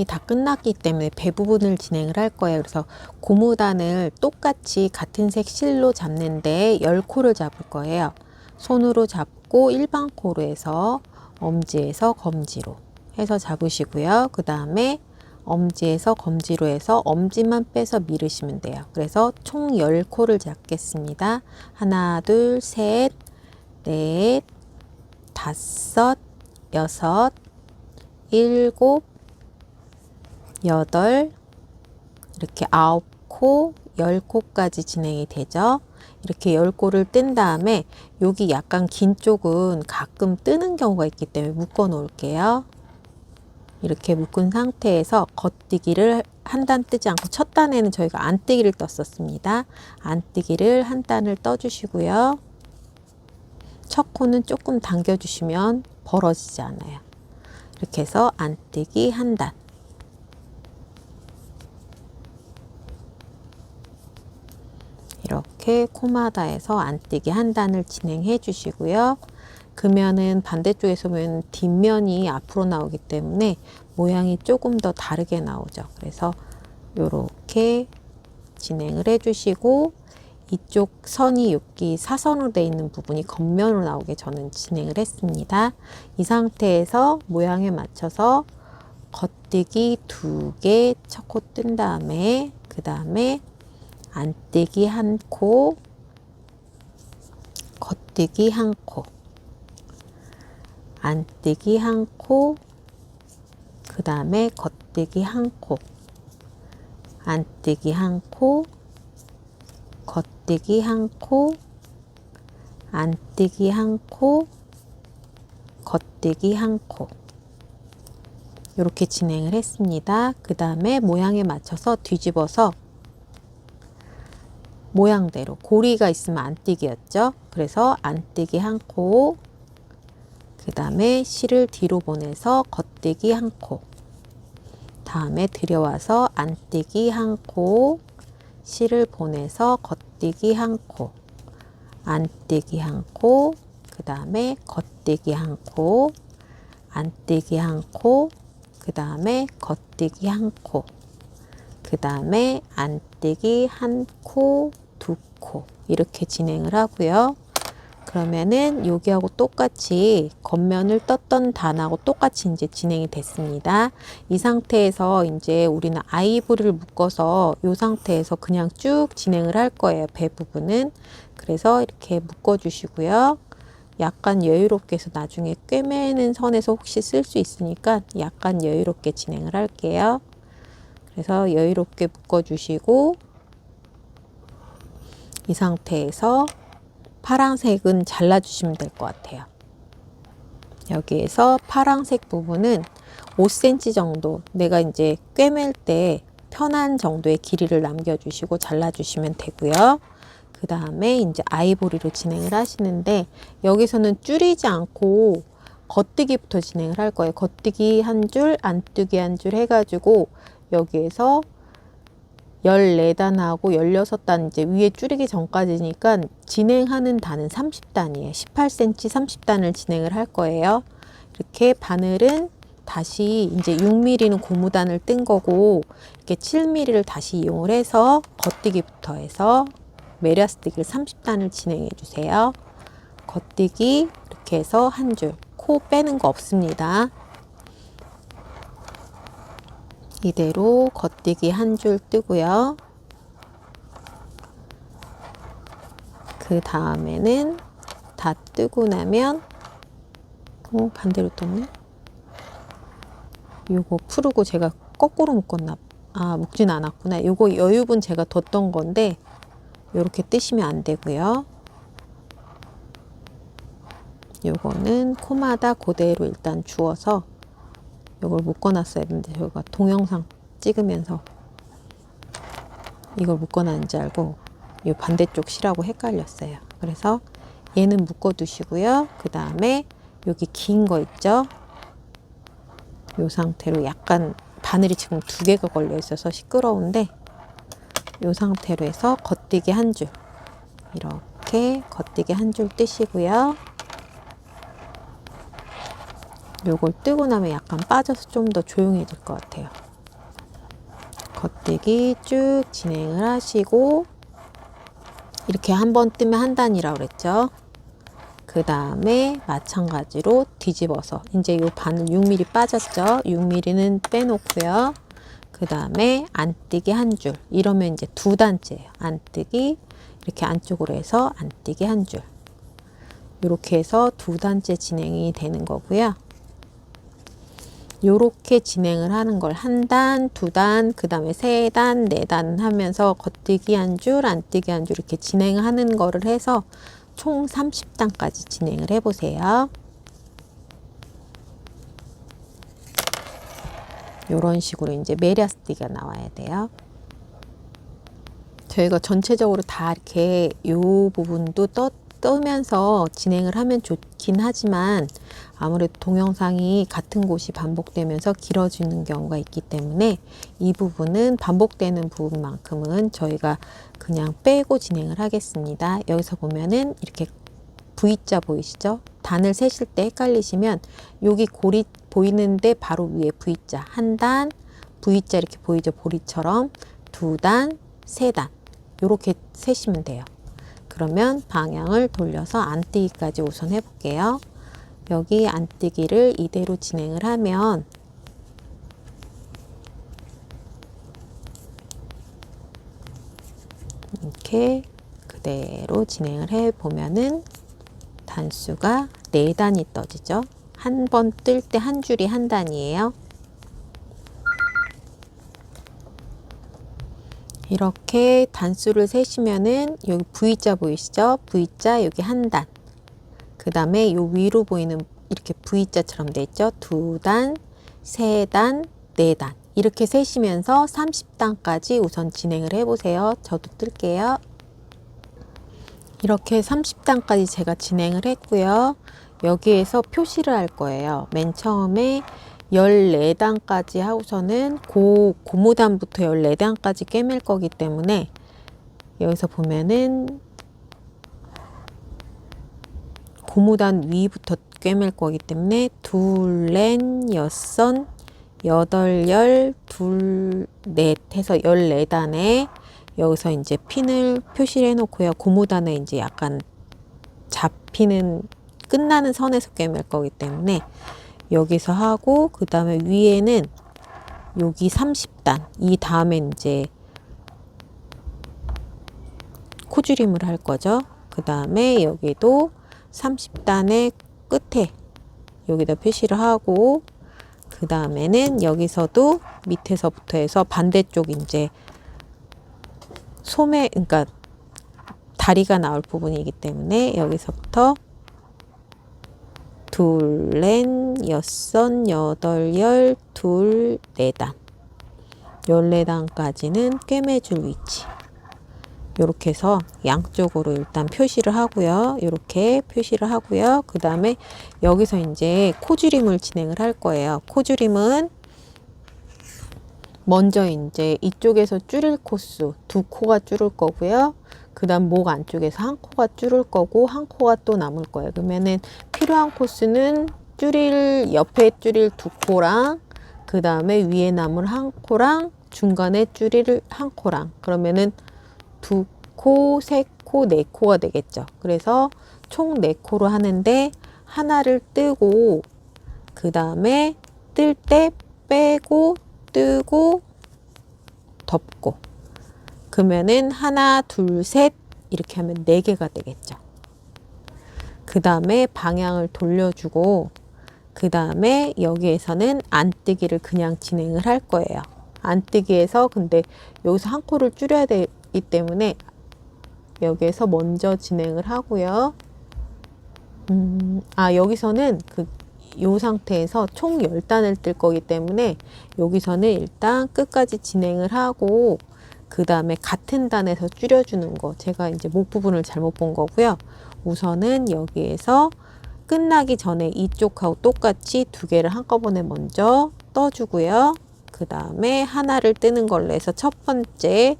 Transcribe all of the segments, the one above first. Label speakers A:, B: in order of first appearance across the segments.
A: 다 끝났기 때문에 배 부분을 진행을 할 거예요. 그래서 고무단을 똑같이 같은 색 실로 잡는데 10코를 잡을 거예요. 손으로 잡고 일반 코로 해서 엄지에서 검지로 해서 잡으시고요. 그 다음에 엄지에서 검지로 해서 엄지만 빼서 밀으시면 돼요. 그래서 총 10코를 잡겠습니다. 하나, 둘, 셋, 넷, 다섯, 여섯, 일곱, 여덟, 이렇게 9코, 10코까지 진행이 되죠. 이렇게 10코를 뜬 다음에 여기 약간 긴 쪽은 가끔 뜨는 경우가 있기 때문에 묶어 놓을게요. 이렇게 묶은 상태에서 겉뜨기를 한 단 뜨지 않고 첫 단에는 저희가 안뜨기를 떴었습니다. 안뜨기를 한 단을 떠주시고요. 첫 코는 조금 당겨주시면 벌어지지 않아요. 이렇게 해서 안뜨기 한 단. 이렇게 코마다 해서 안뜨기 한 단을 진행해 주시고요. 그러면은 반대쪽에서 보면 뒷면이 앞으로 나오기 때문에 모양이 조금 더 다르게 나오죠. 그래서 이렇게 진행을 해 주시고 이쪽 선이 여기 사선으로 되어 있는 부분이 겉면으로 나오게 저는 진행을 했습니다. 이 상태에서 모양에 맞춰서 겉뜨기 2개 첫 코 뜬 다음에 그 다음에 안뜨기 한 코, 겉뜨기 한 코, 안뜨기 한 코, 그 다음에 겉뜨기 한 코, 안뜨기 한 코, 겉뜨기 한 코, 안뜨기 한 코, 겉뜨기 한 코. 이렇게 진행을 했습니다. 그 다음에 모양에 맞춰서 뒤집어서 모양대로 고리가 있으면 안뜨기였죠. 그래서 안뜨기 한 코, 그 다음에 실을 뒤로 보내서 겉뜨기 한 코, 다음에 들여와서 안뜨기 한 코, 실을 보내서 겉뜨기 한 코, 안뜨기 한 코, 그 다음에 겉뜨기 한 코, 안뜨기 한 코, 그 다음에 겉뜨기 한 코, 그 다음에 안뜨기 한 코, 2코 이렇게 진행을 하고요. 그러면은 여기하고 똑같이 겉면을 떴던 단하고 똑같이 이제 진행이 됐습니다. 이 상태에서 이제 우리는 아이보리를 묶어서 이 상태에서 그냥 쭉 진행을 할 거예요. 배 부분은. 그래서 이렇게 묶어 주시고요. 약간 여유롭게 해서 나중에 꿰매는 선에서 혹시 쓸 수 있으니까 약간 여유롭게 진행을 할게요. 그래서 여유롭게 묶어 주시고 이 상태에서 파란색은 잘라주시면 될 것 같아요. 여기에서 파란색 부분은 5cm 정도 내가 이제 꿰맬 때 편한 정도의 길이를 남겨주시고 잘라주시면 되고요. 그 다음에 이제 아이보리로 진행을 하시는데 여기서는 줄이지 않고 겉뜨기부터 진행을 할 거예요. 겉뜨기 한 줄, 안뜨기 한 줄 해가지고 여기에서 14단하고 16단 이제 위에 줄이기 전까지니까 진행하는 단은 30단이에요. 18cm 30단을 진행을 할 거예요. 이렇게 바늘은 다시 이제 6mm는 고무단을 뜬 거고 이렇게 7mm를 다시 이용을 해서 겉뜨기부터 해서 메리아스뜨기를 30단을 진행해 주세요. 겉뜨기 이렇게 해서 한 줄, 코 빼는 거 없습니다. 이대로 겉뜨기 한 줄 뜨고요. 그 다음에는 다 뜨고 나면 반대로 떴네. 요거 풀고 제가 거꾸로 묶었나? 묶진 않았구나. 요거 여유분 제가 뒀던 건데 요렇게 뜨시면 안 되고요. 요거는 코마다 그대로 일단 주워서 이걸 묶어놨어야 했는데 저희가 동영상 찍으면서 이걸 묶어놨는지 알고 이 반대쪽 실하고 헷갈렸어요. 그래서 얘는 묶어두시고요. 그 다음에 여기 긴 거 있죠? 이 상태로 약간 바늘이 지금 2개가 걸려 있어서 시끄러운데 이 상태로 해서 겉뜨기 한 줄 이렇게 겉뜨기 한 줄 뜨시고요. 요걸 뜨고 나면 약간 빠져서 좀 더 조용해질 것 같아요. 겉뜨기 쭉 진행을 하시고 이렇게 한 번 뜨면 한 단이라고 그랬죠. 그 다음에 마찬가지로 뒤집어서 이제 요 바늘 6mm 빠졌죠. 6mm는 빼놓고요. 그 다음에 안뜨기 한 줄, 이러면 이제 두 단째예요. 안뜨기 이렇게 안쪽으로 해서 안뜨기 한 줄, 이렇게 해서 두 단째 진행이 되는 거고요. 요렇게 진행을 하는 걸 한 단, 두 단, 그 다음에 세 단, 네 단 하면서 겉뜨기 한 줄, 안뜨기 한 줄 이렇게 진행하는 거를 해서 총 30단까지 진행을 해 보세요. 요런 식으로 이제 메리아스띠가 나와야 돼요. 저희가 전체적으로 다 이렇게 요 부분도 뜨면서 진행을 하면 좋긴 하지만 아무래도 동영상이 같은 곳이 반복되면서 길어지는 경우가 있기 때문에 이 부분은 반복되는 부분만큼은 저희가 그냥 빼고 진행을 하겠습니다. 여기서 보면은 이렇게 V자 보이시죠? 단을 세실 때 헷갈리시면 여기 고리 보이는데 바로 위에 V자 한 단, V자 이렇게 보이죠? 보리처럼 두 단, 세 단 이렇게 세시면 돼요. 그러면 방향을 돌려서 안뜨기까지 우선 해볼게요. 여기 안뜨기를 이대로 진행을 하면 이렇게 그대로 진행을 해보면은 단수가 4단이 떠지죠. 한 번 뜰 때 한 줄이 한 단이에요. 이렇게 단수를 세시면은 여기 V자 보이시죠? V자 여기 한 단. 그 다음에 요 위로 보이는 이렇게 V자처럼 돼 있죠? 두 단, 세 단, 네 단. 이렇게 세시면서 30단까지 우선 진행을 해보세요. 저도 뜰게요. 이렇게 30단까지 제가 진행을 했고요. 여기에서 표시를 할 거예요. 맨 처음에 14단까지 하고서는 고무단부터 14단까지 꿰맬 거기 때문에 여기서 보면은 고무단 위부터 꿰맬 거기 때문에 둘, 넷, 여섯, 여덟, 열, 둘, 넷 해서 14단에 여기서 이제 핀을 표시를 해 놓고요. 고무단에 이제 약간 잡히는 끝나는 선에서 꿰맬 거기 때문에 여기서 하고 그 다음에 위에는 여기 30단 이 다음에 이제 코줄임을 할 거죠. 그 다음에 여기도 30단의 끝에 여기다 표시를 하고 그 다음에는 여기서도 밑에서부터 해서 반대쪽 이제 소매 그러니까 다리가 나올 부분이기 때문에 여기서부터 둘, 넷, 여섯, 여덟, 열, 둘, 네 단 14단까지는 꿰매줄 위치 이렇게 해서 양쪽으로 일단 표시를 하고요. 이렇게 표시를 하고요. 그 다음에 여기서 이제 코줄임을 진행을 할 거예요. 코줄임은 먼저 이제 이쪽에서 줄일 코수 두 코가 줄을 거고요. 그 다음 목 안쪽에서 한 코가 줄을 거고 한 코가 또 남을 거예요. 그러면은 필요한 코수는 옆에 줄일 두 코랑 그 다음에 위에 남을 한 코랑 중간에 줄일 한 코랑 그러면은 두 코, 세 코, 네 코가 되겠죠. 그래서 총 4코로 하는데 하나를 뜨고 그 다음에 뜰 때 빼고 뜨고 덮고 그러면은 하나, 둘, 셋 이렇게 하면 4개가 되겠죠. 그 다음에 방향을 돌려주고 그 다음에 여기에서는 안뜨기를 그냥 진행을 할 거예요. 안뜨기에서 근데 여기서 한 코를 줄여야 되기 때문에 여기에서 먼저 진행을 하고요. 여기서는 요 상태에서 총 10단을 뜰 거기 때문에 여기서는 일단 끝까지 진행을 하고 그 다음에 같은 단에서 줄여주는 거 제가 이제 목 부분을 잘못 본 거고요. 우선은 여기에서 끝나기 전에 이쪽하고 똑같이 2개를 한꺼번에 먼저 떠주고요. 그 다음에 하나를 뜨는 걸로 해서 첫 번째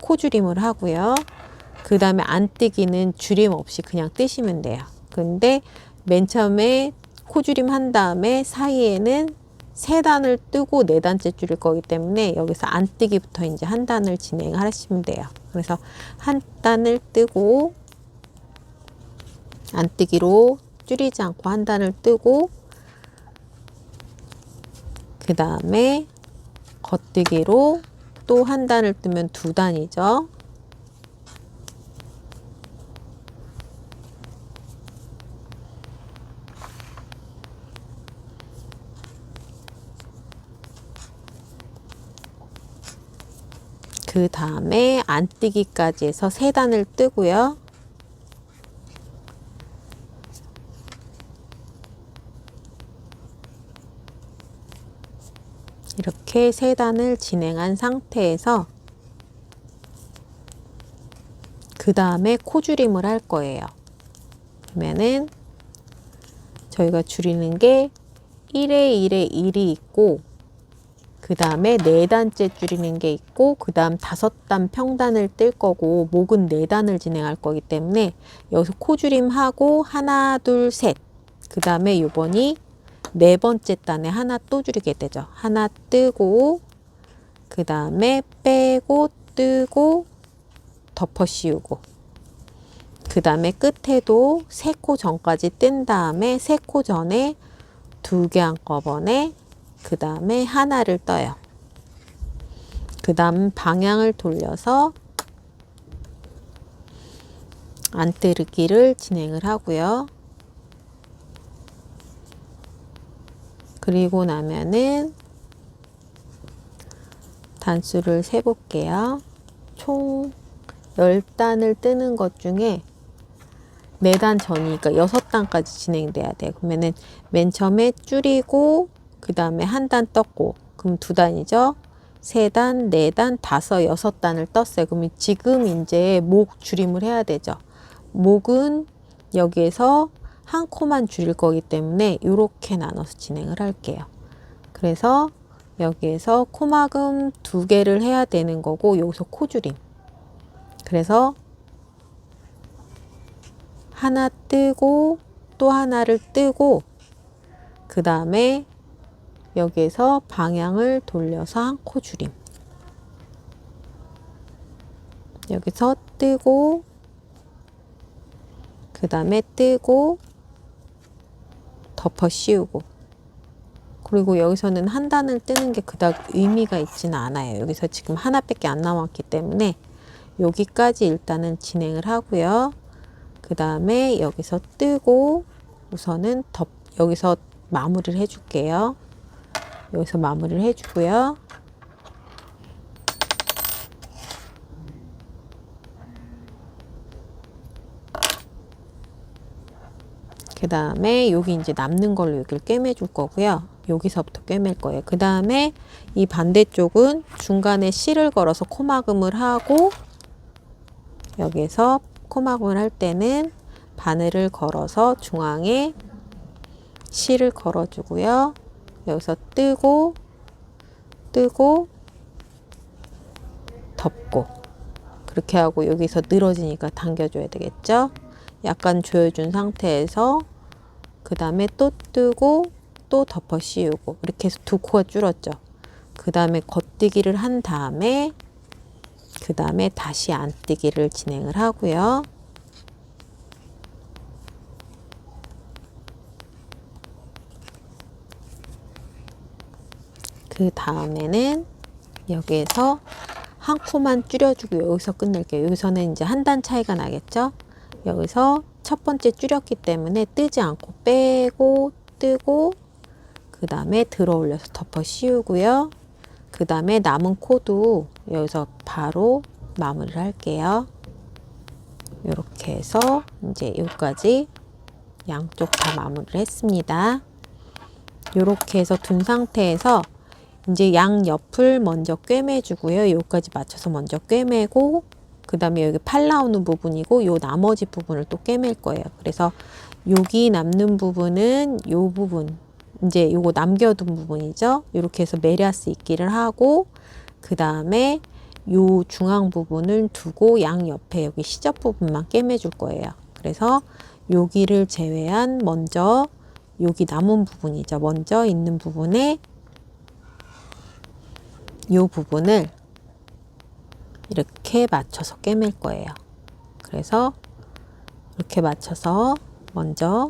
A: 코줄임을 하고요. 그 다음에 안뜨기는 줄임 없이 그냥 뜨시면 돼요. 근데 맨 처음에 코줄임 한 다음에 사이에는 세 단을 뜨고 네 단째 줄일 거기 때문에 여기서 안뜨기부터 이제 한 단을 진행하시면 돼요. 그래서 한 단을 뜨고 안뜨기로 줄이지 않고 한 단을 뜨고 그 다음에 겉뜨기로 또 한 단을 뜨면 두 단이죠. 그 다음에 안뜨기까지 해서 세 단을 뜨고요. 이렇게 세 단을 진행한 상태에서 그 다음에 코줄임을 할 거예요. 그러면은 저희가 줄이는 게 1에 1에 1이 있고 그 다음에 네 단째 줄이는 게 있고 그 다음 5단 평단을 뜰 거고 목은 4단을 진행할 거기 때문에 여기서 코줄임하고 하나 둘 셋 그 다음에 요번이 네 번째 단에 하나 또 줄이게 되죠. 하나 뜨고 그 다음에 빼고 뜨고 덮어 씌우고 그 다음에 끝에도 3코 전까지 뜬 다음에 3코 전에 2개 한꺼번에 그 다음에 하나를 떠요. 그 다음 방향을 돌려서 안뜨기를 진행을 하고요. 그리고 나면은 단수를 세볼게요. 총 10단을 뜨는 것 중에 4단 전이니까 6단까지 진행돼야 돼요. 그러면은 맨 처음에 줄이고 그 다음에 한 단 떴고 그럼 2단이죠. 3단, 4단, 5, 6단을 떴어요. 그러면 지금 이제 목 줄임을 해야 되죠. 목은 여기에서 한 코만 줄일 거기 때문에 이렇게 나눠서 진행을 할게요. 그래서 여기에서 코막음 2개를 해야 되는 거고 여기서 코줄임. 그래서 하나 뜨고 또 하나를 뜨고 그 다음에 여기에서 방향을 돌려서 한 코 줄임. 여기서 뜨고 그 다음에 뜨고 덮어 씌우고 그리고 여기서는 한 단을 뜨는 게 그닥 의미가 있지는 않아요. 여기서 지금 하나밖에 안 남았기 때문에 여기까지 일단은 진행을 하고요. 그 다음에 여기서 뜨고 우선은 여기서 마무리를 해줄게요. 여기서 마무리를 해주고요. 그 다음에 여기 이제 남는 걸로 여기를 꿰매줄 거고요. 여기서부터 꿰맬 거예요. 그 다음에 이 반대쪽은 중간에 실을 걸어서 코막음을 하고 여기에서 코막음을 할 때는 바늘을 걸어서 중앙에 실을 걸어주고요. 여기서 뜨고 덮고 그렇게 하고 여기서 늘어지니까 당겨줘야 되겠죠. 약간 조여준 상태에서 그 다음에 또 뜨고 또 덮어 씌우고 이렇게 해서 2코가 줄었죠. 그 다음에 겉뜨기를 한 다음에 그 다음에 다시 안뜨기를 진행을 하고요. 그 다음에는 여기에서 한 코만 줄여주고 여기서 끝낼게요. 여기서는 이제 한 단 차이가 나겠죠. 여기서 첫 번째 줄였기 때문에 뜨지 않고 빼고 뜨고 그 다음에 들어 올려서 덮어 씌우고요. 그 다음에 남은 코도 여기서 바로 마무리를 할게요. 이렇게 해서 이제 여기까지 양쪽 다 마무리를 했습니다. 이렇게 해서 둔 상태에서 이제 양 옆을 먼저 꿰매주고요. 여기까지 맞춰서 먼저 꿰매고 그 다음에 여기 팔 나오는 부분이고 요 나머지 부분을 또 꿰맬 거예요. 그래서 여기 남는 부분은 요 부분 이제 요거 남겨둔 부분이죠. 이렇게 해서 메리아스 있기를 하고 그 다음에 요 중앙 부분을 두고 양 옆에 여기 시접 부분만 꿰매줄 거예요. 그래서 여기를 제외한 먼저 여기 남은 부분이죠. 먼저 있는 부분에 이 부분을 이렇게 맞춰서 꿰맬 거예요. 그래서 이렇게 맞춰서 먼저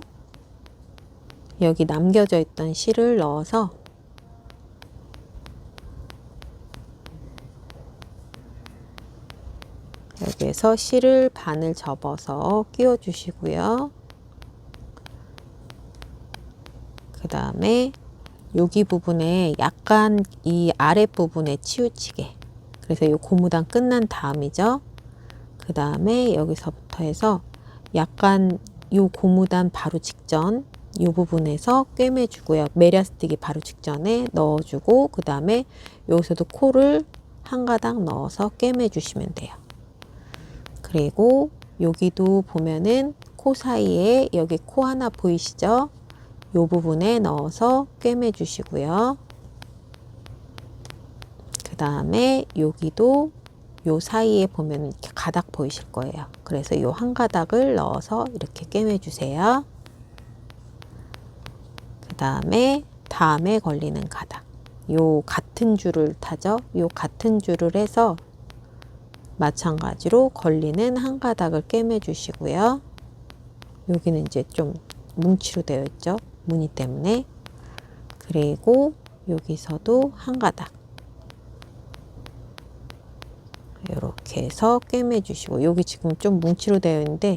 A: 여기 남겨져 있던 실을 넣어서 여기에서 실을 반을 접어서 끼워 주시고요. 그 다음에 여기 부분에 약간 이 아랫부분에 치우치게, 그래서 이 고무단 끝난 다음이죠. 그 다음에 여기서부터 해서 약간 이 고무단 바로 직전 이 부분에서 꿰매 주고요. 메리아스틱이 바로 직전에 넣어주고, 그 다음에 여기서도 코를 한 가닥 넣어서 꿰매 주시면 돼요. 그리고 여기도 보면은 코 사이에 여기 코 하나 보이시죠? 이 부분에 넣어서 꿰매 주시고요. 그 다음에 여기도 요 사이에 보면 이렇게 가닥 보이실 거예요. 그래서 요 한 가닥을 넣어서 이렇게 꿰매 주세요. 그 다음에 걸리는 가닥, 요 같은 줄을 타죠. 요 같은 줄을 해서 마찬가지로 걸리는 한 가닥을 꿰매 주시고요. 여기는 이제 좀 뭉치로 되어 있죠, 무늬 때문에. 그리고 여기서도 한 가닥 이렇게 해서 꿰매 주시고, 여기 지금 좀 뭉치로 되어 있는데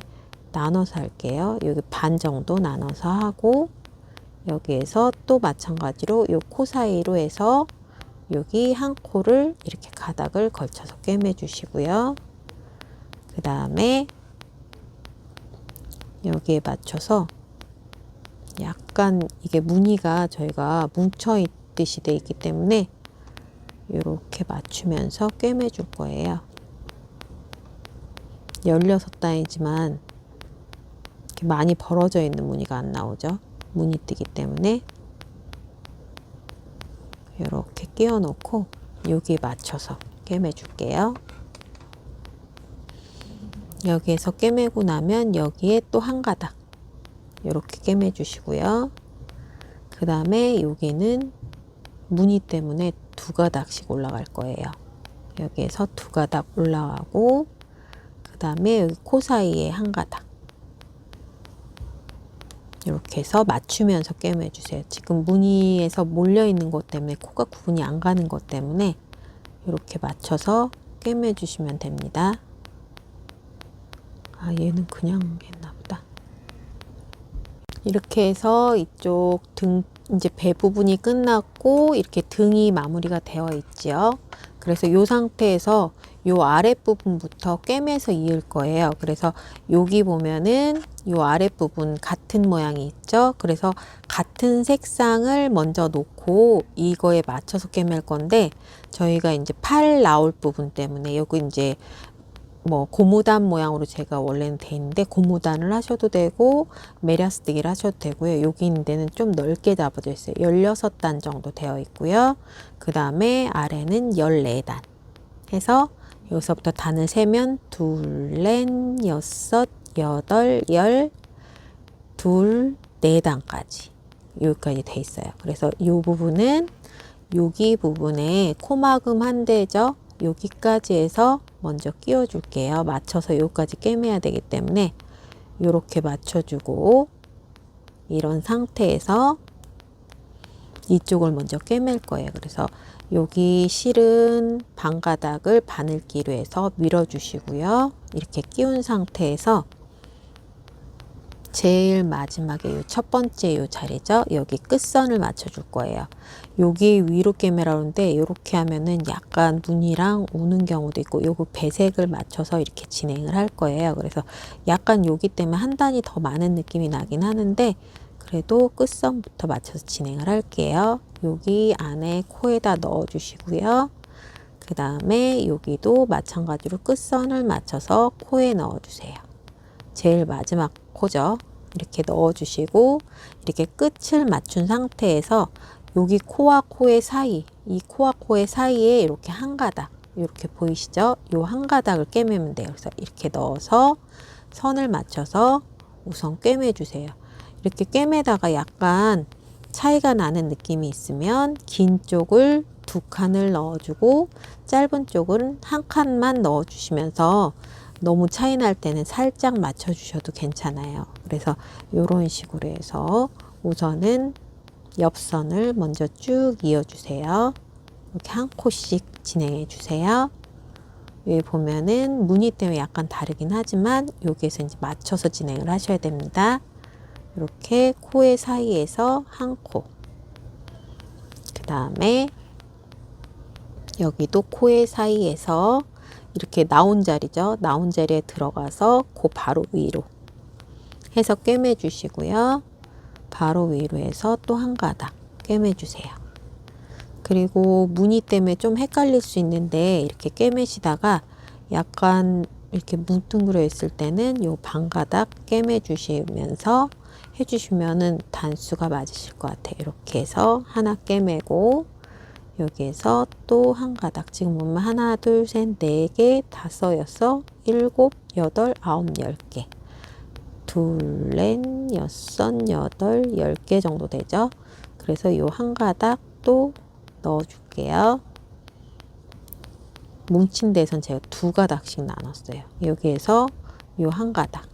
A: 나눠서 할게요. 여기 반 정도 나눠서 하고, 여기에서 또 마찬가지로 요 코 사이로 해서 여기 한 코를 이렇게 가닥을 걸쳐서 꿰매 주시고요. 그 다음에 여기에 맞춰서 약간 이게 무늬가 저희가 뭉쳐 있듯이 돼 있기 때문에 이렇게 맞추면서 꿰매 줄 거예요. 16단이지만 이렇게 많이 벌어져 있는 무늬가 안 나오죠. 무늬뜨기 때문에 이렇게 끼워 놓고 여기에 맞춰서 꿰매 줄게요. 여기에서 꿰매고 나면 여기에 또 한 가닥 이렇게 꿰매 주시고요. 그 다음에 여기는 무늬 때문에 두 가닥씩 올라갈 거예요. 여기에서 두 가닥 올라가고, 그 다음에 여기 코 사이에 한 가닥 이렇게 해서 맞추면서 꿰매 주세요. 지금 무늬에서 몰려 있는 것 때문에 코가 구분이 안 가는 것 때문에 이렇게 맞춰서 꿰매 주시면 됩니다. 아, 얘는 그냥 했나 보다. 이렇게 해서 이쪽 등, 이제 배 부분이 끝났고 이렇게 등이 마무리가 되어 있죠. 그래서 이 상태에서 이 아랫부분부터 꿰매서 이을 거예요. 그래서 여기 보면은 이 아랫부분 같은 모양이 있죠. 그래서 같은 색상을 먼저 놓고 이거에 맞춰서 꿰맬 건데, 저희가 이제 팔 나올 부분 때문에 여기 이제 뭐 고무단 모양으로 제가 원래는 돼 있는데 고무단을 하셔도 되고 메리아스틱을 하셔도 되고요. 여기 있는 데는 좀 넓게 잡아져 있어요. 16단 정도 되어 있고요. 그 다음에 아래는 14단 해서 여기서부터 단을 세면 둘, 넷, 여섯, 여덟, 열, 둘, 4단까지 여기까지 돼 있어요. 그래서 이 부분은 여기 부분에 코막음 한 대죠. 여기까지 해서 먼저 끼워 줄게요. 맞춰서 여기까지 꿰매야 되기 때문에 이렇게 맞춰주고, 이런 상태에서 이쪽을 먼저 꿰맬 거예요. 그래서 여기 실은 반가닥을 바늘기로 해서 밀어 주시고요. 이렇게 끼운 상태에서 제일 마지막에 요 첫 번째 요 자리죠. 여기 끝선을 맞춰 줄 거예요. 여기 위로 꿰매라고 하는데 이렇게 하면은 약간 무늬랑 우는 경우도 있고, 요거 배색을 맞춰서 이렇게 진행을 할 거예요. 그래서 약간 여기 때문에 한 단이 더 많은 느낌이 나긴 하는데, 그래도 끝선부터 맞춰서 진행을 할게요. 여기 안에 코에다 넣어 주시고요. 그 다음에 여기도 마찬가지로 끝선을 맞춰서 코에 넣어 주세요. 제일 마지막 코죠. 이렇게 넣어 주시고, 이렇게 끝을 맞춘 상태에서 여기 코와 코의 사이, 이 코와 코의 사이에 이렇게 한 가닥, 이렇게 보이시죠? 요 한 가닥을 꿰매면 돼요. 그래서 이렇게 넣어서 선을 맞춰서 우선 꿰매 주세요. 이렇게 꿰매다가 약간 차이가 나는 느낌이 있으면 긴 쪽을 두 칸을 넣어주고 짧은 쪽은 한 칸만 넣어주시면서 너무 차이 날 때는 살짝 맞춰주셔도 괜찮아요. 그래서 이런 식으로 해서 우선은 옆선을 먼저 쭉 이어주세요. 이렇게 한 코씩 진행해 주세요. 여기 보면은 무늬 때문에 약간 다르긴 하지만 여기에서 이제 맞춰서 진행을 하셔야 됩니다. 이렇게 코의 사이에서 한 코, 그 다음에 여기도 코의 사이에서 이렇게 나온 자리죠. 나온 자리에 들어가서 그 바로 위로 해서 꿰매 주시고요. 바로 위로 해서 또 한 가닥 꿰매 주세요. 그리고 무늬 때문에 좀 헷갈릴 수 있는데 이렇게 꿰매시다가 약간 이렇게 뭉뚱그려 있을 때는 요 반가닥 꿰매 주시면서 해주시면은 단수가 맞으실 것 같아요. 이렇게 해서 하나 꿰매고 여기에서 또 한 가닥, 지금 보면 하나, 둘, 셋, 네 개, 다섯, 여섯, 일곱, 여덟, 아홉, 10개. 둘, 넷, 여섯, 여덟, 10개 정도 되죠. 그래서 요 한 가닥 또 넣어 줄게요. 뭉친 데선 제가 두 가닥씩 나눴어요. 여기에서 요 한 가닥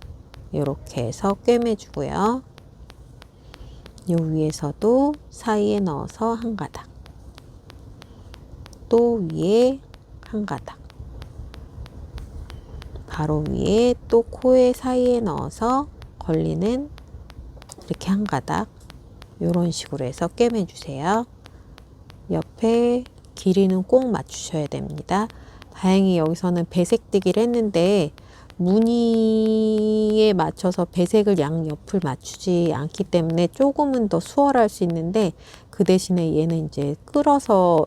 A: 이렇게 해서 꿰매 주고요. 요 위에서도 사이에 넣어서 한 가닥, 또 위에 한 가닥, 바로 위에 또 코의 사이에 넣어서 걸리는 이렇게 한 가닥, 이런 식으로 해서 꿰매 주세요. 옆에 길이는 꼭 맞추셔야 됩니다. 다행히 여기서는 배색뜨기를 했는데 무늬에 맞춰서 배색을 양옆을 맞추지 않기 때문에 조금은 더 수월할 수 있는데, 그 대신에 얘는 이제 끌어서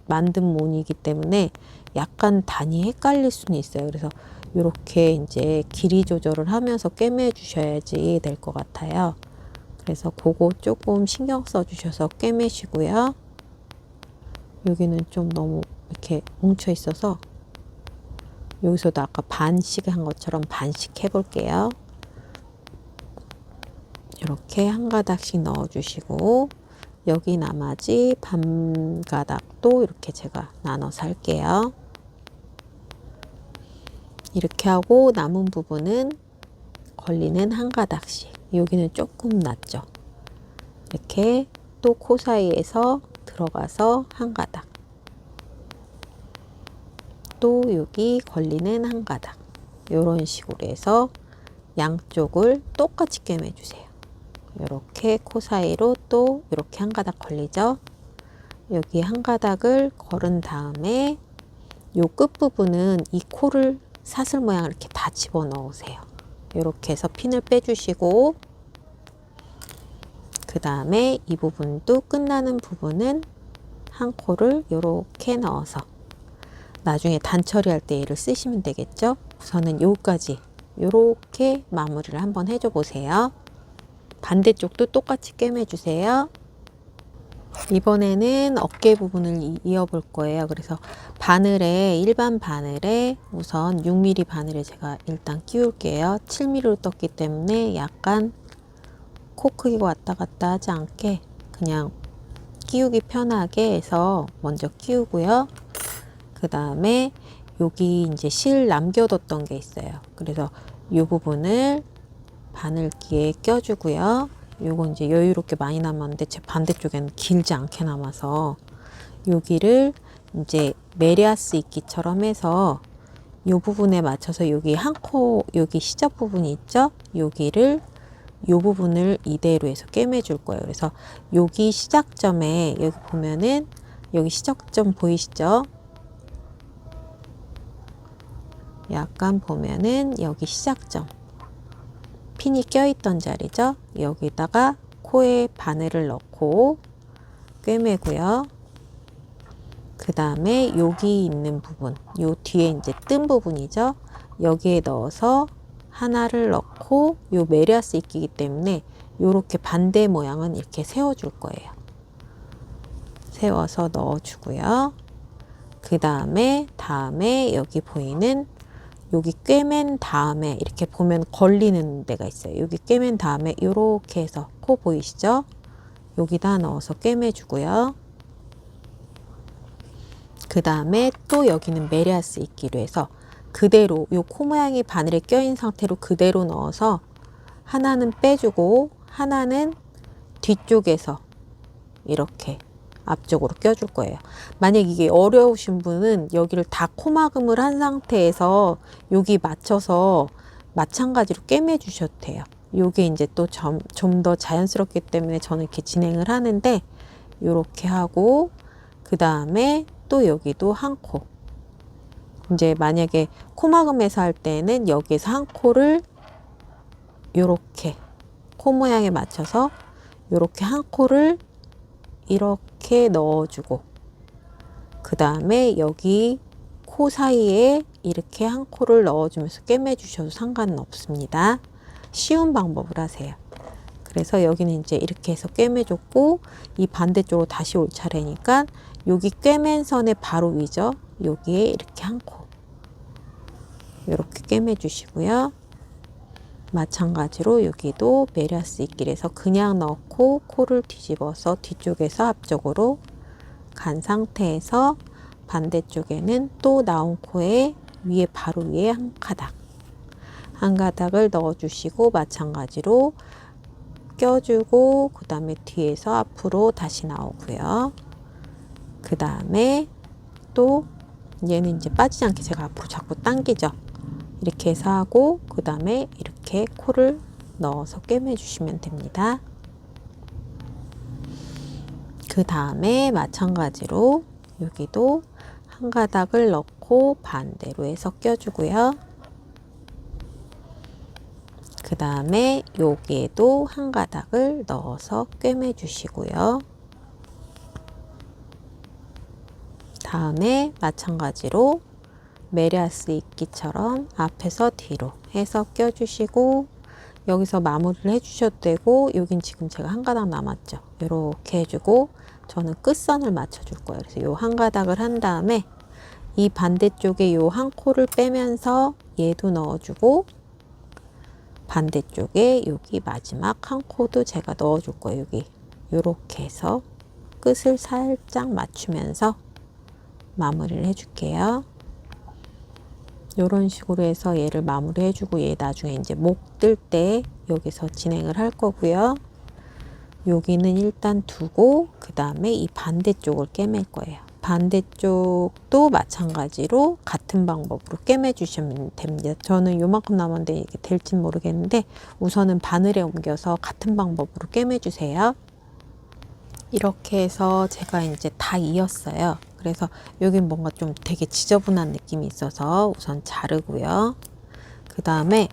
A: 만든 무늬이기 때문에 약간 단이 헷갈릴 수는 있어요. 그래서 이렇게 이제 길이 조절을 하면서 꿰매 주셔야지 될 것 같아요. 그래서 그거 조금 신경 써 주셔서 꿰매시고요. 여기는 좀 너무 이렇게 뭉쳐 있어서 여기서도 아까 반씩 한 것처럼 반씩 해 볼게요. 이렇게 한 가닥씩 넣어 주시고 여기 나머지 반 가닥도 이렇게 제가 나눠서 할게요. 이렇게 하고 남은 부분은 걸리는 한 가닥씩, 여기는 조금 낮죠. 이렇게 또 코 사이에서 들어가서 한 가닥, 또 여기 걸리는 한 가닥, 이런 식으로 해서 양쪽을 똑같이 꿰매 주세요. 이렇게 코 사이로 또 이렇게 한 가닥 걸리죠. 여기 한 가닥을 걸은 다음에 요 끝부분은 이 코를 사슬 모양을 이렇게 다 집어 넣으세요. 이렇게 해서 핀을 빼주시고, 그 다음에 이 부분도 끝나는 부분은 한 코를 이렇게 넣어서 나중에 단 처리할 때 얘를 쓰시면 되겠죠. 우선은 여기까지 이렇게 마무리를 한번 해줘 보세요. 반대쪽도 똑같이 꿰매 주세요. 이번에는 어깨 부분을 이어 볼 거예요. 그래서 바늘에, 일반 바늘에 우선 6mm 바늘에 제가 일단 끼울게요. 7mm로 떴기 때문에 약간 코 크기가 왔다 갔다 하지 않게 그냥 끼우기 편하게 해서 먼저 끼우고요. 그 다음에 여기 이제 실 남겨뒀던 게 있어요. 그래서 이 부분을 바늘기에 껴주고요. 요거 이제 여유롭게 많이 남았는데 제 반대쪽에는 길지 않게 남아서 여기를 이제 메리아스 있기처럼 해서 요 부분에 맞춰서 여기 한 코, 여기 시접 부분이 있죠? 여기를 요 부분을 이대로 해서 꿰매 줄 거예요. 그래서 여기 시작점에, 여기 보면은 여기 시작점 보이시죠? 약간 보면은 여기 시작점 핀이 껴있던 자리죠. 여기다가 코에 바늘을 넣고 꿰매고요. 그 다음에 여기 있는 부분, 요 뒤에 이제 뜬 부분이죠. 여기에 넣어서 하나를 넣고, 요 메리아스 있기이기 때문에 요렇게 반대 모양은 이렇게 세워줄 거예요. 세워서 넣어주고요. 그 다음에 여기 보이는 여기 꿰맨 다음에 이렇게 보면 걸리는 데가 있어요. 여기 꿰맨 다음에 이렇게 해서 코 보이시죠? 여기다 넣어서 꿰매 주고요. 그 다음에 또 여기는 메리아스 있기로 해서 그대로 요 코 모양이 바늘에 껴인 상태로 그대로 넣어서 하나는 빼주고 하나는 뒤쪽에서 이렇게 앞쪽으로 껴줄 거예요. 만약 이게 어려우신 분은 여기를 다 코막음을 한 상태에서 여기 맞춰서 마찬가지로 꿰매 주셔도 돼요. 요게 이제 또 좀 더 자연스럽기 때문에 저는 이렇게 진행을 하는데, 요렇게 하고 그 다음에 또 여기도 한 코. 이제 만약에 코막음에서 할 때는 여기에서 한 코를 요렇게 코 모양에 맞춰서 요렇게 한 코를 이렇게 넣어주고, 그 다음에 여기 코 사이에 이렇게 한 코를 넣어주면서 꿰매 주셔도 상관은 없습니다. 쉬운 방법을 하세요. 그래서 여기는 이제 이렇게 해서 꿰매줬고, 이 반대쪽으로 다시 올 차례니까 여기 꿰맨 선의 바로 위죠. 여기에 이렇게 한 코 이렇게 꿰매 주시고요. 마찬가지로 여기도 메리아스 있길에서 그냥 넣고 코를 뒤집어서 뒤쪽에서 앞쪽으로 간 상태에서 반대쪽에는 또 나온 코에 위에 바로 위에 한 가닥을 넣어 주시고 마찬가지로 껴주고, 그 다음에 뒤에서 앞으로 다시 나오고요. 그 다음에 또 얘는 이제 빠지지 않게 제가 앞으로 자꾸 당기죠. 이렇게 해서 하고, 그 다음에 이렇게 코를 넣어서 꿰매 주시면 됩니다. 그 다음에 마찬가지로 여기도 한 가닥을 넣고 반대로 해서 껴주고요. 그 다음에 여기에도 한 가닥을 넣어서 꿰매 주시고요. 다음에 마찬가지로 메리아스 있기처럼 앞에서 뒤로 해서 껴주시고, 여기서 마무리를 해주셔도 되고, 여긴 지금 제가 한 가닥 남았죠. 이렇게 해주고 저는 끝선을 맞춰줄 거예요. 그래서 요 한 가닥을 한 다음에 이 반대쪽에 요 한 코를 빼면서 얘도 넣어주고, 반대쪽에 여기 마지막 한 코도 제가 넣어줄 거예요. 여기 요렇게 해서 끝을 살짝 맞추면서 마무리를 해줄게요. 이런 식으로 해서 얘를 마무리 해주고, 얘 나중에 이제 목 뜰 때 여기서 진행을 할 거고요. 여기는 일단 두고 그 다음에 이 반대쪽을 꿰맬 거예요. 반대쪽도 마찬가지로 같은 방법으로 꿰매 주시면 됩니다. 저는 요만큼 남았는데 이게 될지 모르겠는데 우선은 바늘에 옮겨서 같은 방법으로 꿰매 주세요. 이렇게 해서 제가 이제 다 이었어요. 그래서 여긴 뭔가 좀 되게 지저분한 느낌이 있어서 우선 자르고요. 그 다음에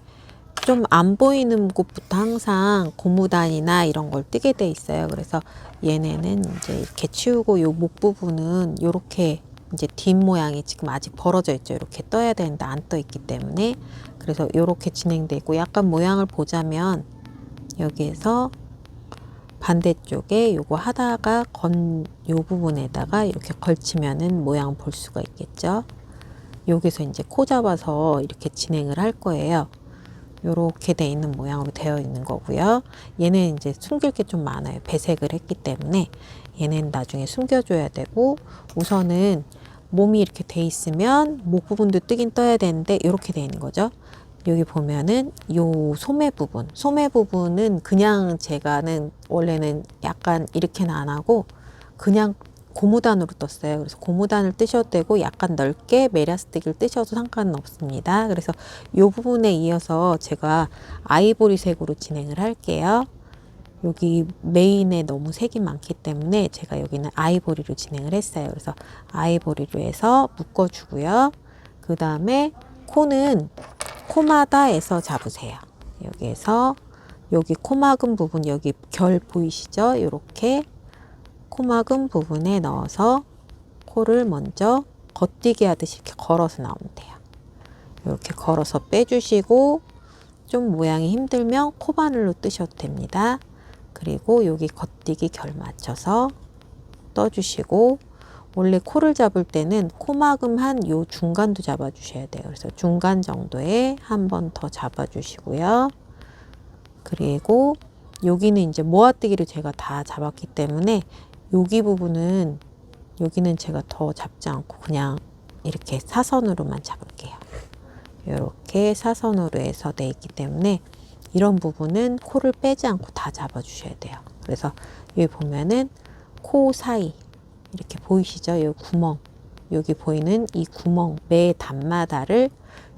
A: 좀 안 보이는 곳부터 항상 고무단이나 이런 걸 뜨게 돼 있어요. 그래서 얘네는 이제 이렇게 치우고, 요 목 부분은 이렇게 이제 뒷 모양이 지금 아직 벌어져 있죠. 이렇게 떠야 되는데 안 떠 있기 때문에. 그래서 이렇게 진행되고, 약간 모양을 보자면 여기에서 반대쪽에 요거 하다가 요 부분에다가 이렇게 걸치면은 모양 볼 수가 있겠죠. 여기서 이제 코 잡아서 이렇게 진행을 할 거예요. 요렇게 돼 있는 모양으로 되어 있는 거고요. 얘는 이제 숨길 게 좀 많아요. 배색을 했기 때문에 얘는 나중에 숨겨줘야 되고, 우선은 몸이 이렇게 돼 있으면 목 부분도 뜨긴 떠야 되는데 이렇게 돼 있는 거죠. 여기 보면은 요 소매 부분은 그냥 제가는 원래는 약간 이렇게는 안 하고 그냥 고무단으로 떴어요. 그래서 고무단을 뜨셔도 되고 약간 넓게 메리아스 뜨기를 뜨셔도 상관은 없습니다. 그래서 이 부분에 이어서 제가 아이보리색으로 진행을 할게요. 여기 메인에 너무 색이 많기 때문에 제가 여기는 아이보리로 진행을 했어요. 그래서 아이보리로 해서 묶어주고요. 그 다음에 코는 코마다에서 잡으세요. 여기에서 여기 코막은 부분, 여기 결 보이시죠? 이렇게 코막은 부분에 넣어서 코를 먼저 겉뛰기 하듯이 이렇게 걸어서 나오면 돼요. 이렇게 걸어서 빼주시고, 좀 모양이 힘들면 코바늘로 뜨셔도 됩니다. 그리고 여기 겉뛰기 결 맞춰서 떠주시고, 원래 코를 잡을 때는 코막음 한 요 중간도 잡아주셔야 돼요. 그래서 중간 정도에 한 번 더 잡아주시고요. 그리고 여기는 이제 모아뜨기를 제가 다 잡았기 때문에 여기 부분은 여기는 제가 더 잡지 않고 그냥 이렇게 사선으로만 잡을게요. 이렇게 사선으로 해서 돼 있기 때문에 이런 부분은 코를 빼지 않고 다 잡아주셔야 돼요. 그래서 여기 보면은 코 사이 이렇게 보이시죠? 이 구멍, 여기 보이는 이 구멍 매 단마다를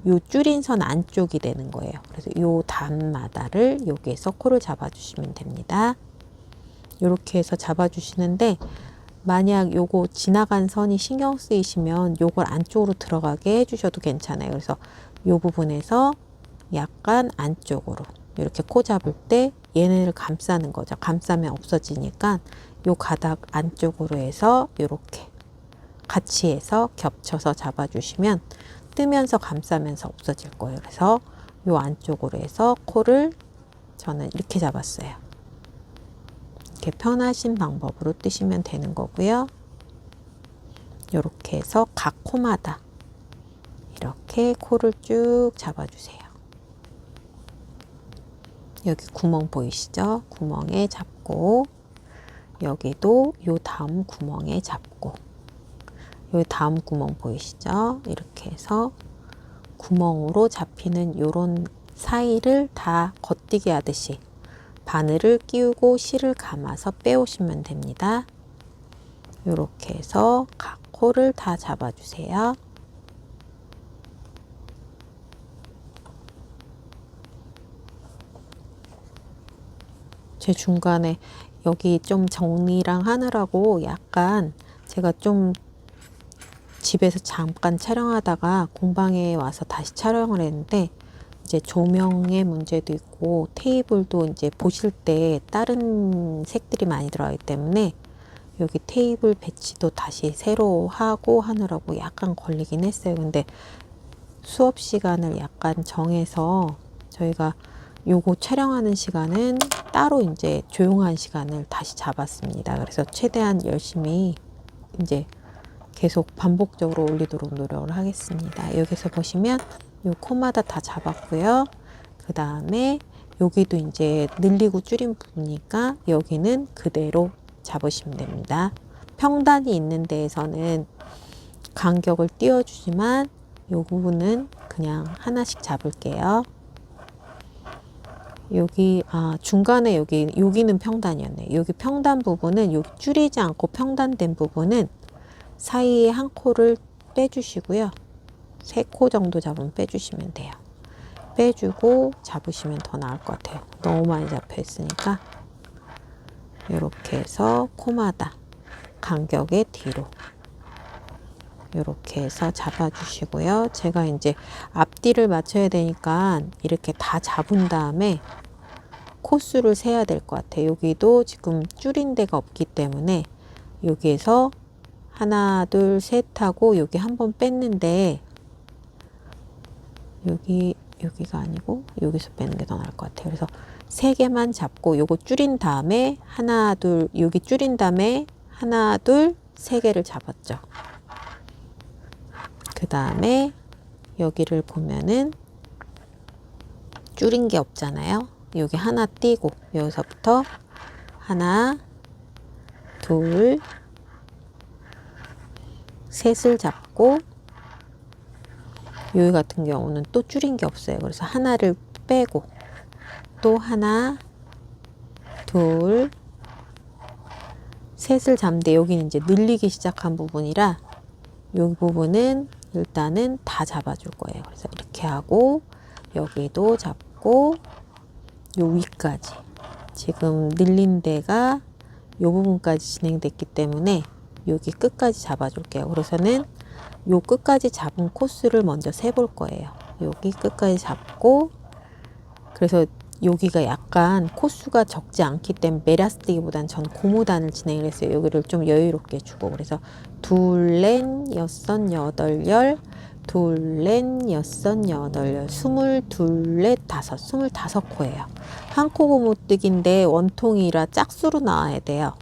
A: 요 줄인 선 안쪽이 되는 거예요. 그래서 요 단마다를 여기에서 코를 잡아주시면 됩니다. 이렇게 해서 잡아주시는데 만약 요거 지나간 선이 신경 쓰이시면 요걸 안쪽으로 들어가게 해주셔도 괜찮아요. 그래서 요 부분에서 약간 안쪽으로 이렇게 코 잡을 때 얘네를 감싸는 거죠. 감싸면 없어지니까 요 가닥 안쪽으로 해서 이렇게 같이 해서 겹쳐서 잡아주시면 뜨면서 감싸면서 없어질 거예요. 그래서 요 안쪽으로 해서 코를 저는 이렇게 잡았어요. 이렇게 편하신 방법으로 뜨시면 되는 거고요. 이렇게 해서 각 코마다 이렇게 코를 쭉 잡아주세요. 여기 구멍 보이시죠? 구멍에 잡고 여기도 요 다음 구멍에 잡고 요 다음 구멍 보이시죠? 이렇게 해서 구멍으로 잡히는 요런 사이를 다 겉뜨기 하듯이 바늘을 끼우고 실을 감아서 빼오시면 됩니다. 이렇게 해서 각 코를 다 잡아주세요. 제 중간에 여기 좀 정리랑 하느라고 약간 제가 좀 집에서 잠깐 촬영하다가 공방에 와서 다시 촬영을 했는데 이제 조명의 문제도 있고 테이블도 이제 보실 때 다른 색들이 많이 들어가기 때문에 여기 테이블 배치도 다시 새로 하고 하느라고 약간 걸리긴 했어요. 근데 수업 시간을 약간 정해서 저희가 요거 촬영하는 시간은 따로 이제 조용한 시간을 다시 잡았습니다. 그래서 최대한 열심히 이제 계속 반복적으로 올리도록 노력을 하겠습니다. 여기서 보시면 요 코마다 다 잡았고요. 그 다음에 여기도 이제 늘리고 줄인 부분이니까 여기는 그대로 잡으시면 됩니다. 평단이 있는 데에서는 간격을 띄워주지만 요 부분은 그냥 하나씩 잡을게요. 여기 중간에 여기는 평단이었네. 여기 평단 부분은 여기 줄이지 않고 평단된 부분은 사이에 한 코를 빼주시고요. 3코 정도 잡으면 빼주시면 돼요. 빼주고 잡으시면 더 나을 것 같아요. 너무 많이 잡혀 있으니까 이렇게 해서 코마다 간격의 뒤로 이렇게 해서 잡아주시고요. 제가 이제 앞뒤를 맞춰야 되니까 이렇게 다 잡은 다음에 코수를 세야 될 것 같아요. 여기도 지금 줄인 데가 없기 때문에 여기에서 하나, 둘, 셋 하고 여기 한번 뺐는데 여기가 아니고 여기서 빼는 게 더 나을 것 같아요. 그래서 3개만 잡고 요거 줄인 다음에 하나, 둘, 여기 줄인 다음에 하나, 둘, 3개를 잡았죠. 그 다음에 여기를 보면은 줄인 게 없잖아요. 여기 하나 띄고 여기서부터 하나, 둘, 셋을 잡고 여기 같은 경우는 또 줄인 게 없어요. 그래서 하나를 빼고 또 하나, 둘, 셋을 잡는데 여기는 이제 늘리기 시작한 부분이라 이 부분은 일단은 다 잡아줄 거예요. 그래서 이렇게 하고 여기도 잡고 요 위까지 지금 늘린 데가 요 부분까지 진행됐기 때문에 여기 끝까지 잡아줄게요. 그래서는 요 끝까지 잡은 코스를 먼저 세볼 거예요. 여기 끝까지 잡고 그래서 여기가 약간 코수가 적지 않기 때문에 메라스뜨기보다는 저는 고무단을 진행을 했어요. 여기를 좀 여유롭게 주고 그래서 둘, 넷, 여섯, 여덟, 열 둘, 넷, 여섯, 여덟, 열 22, 넷, 다섯 25코예요. 한 코 고무뜨기인데 원통이라 짝수로 나와야 돼요.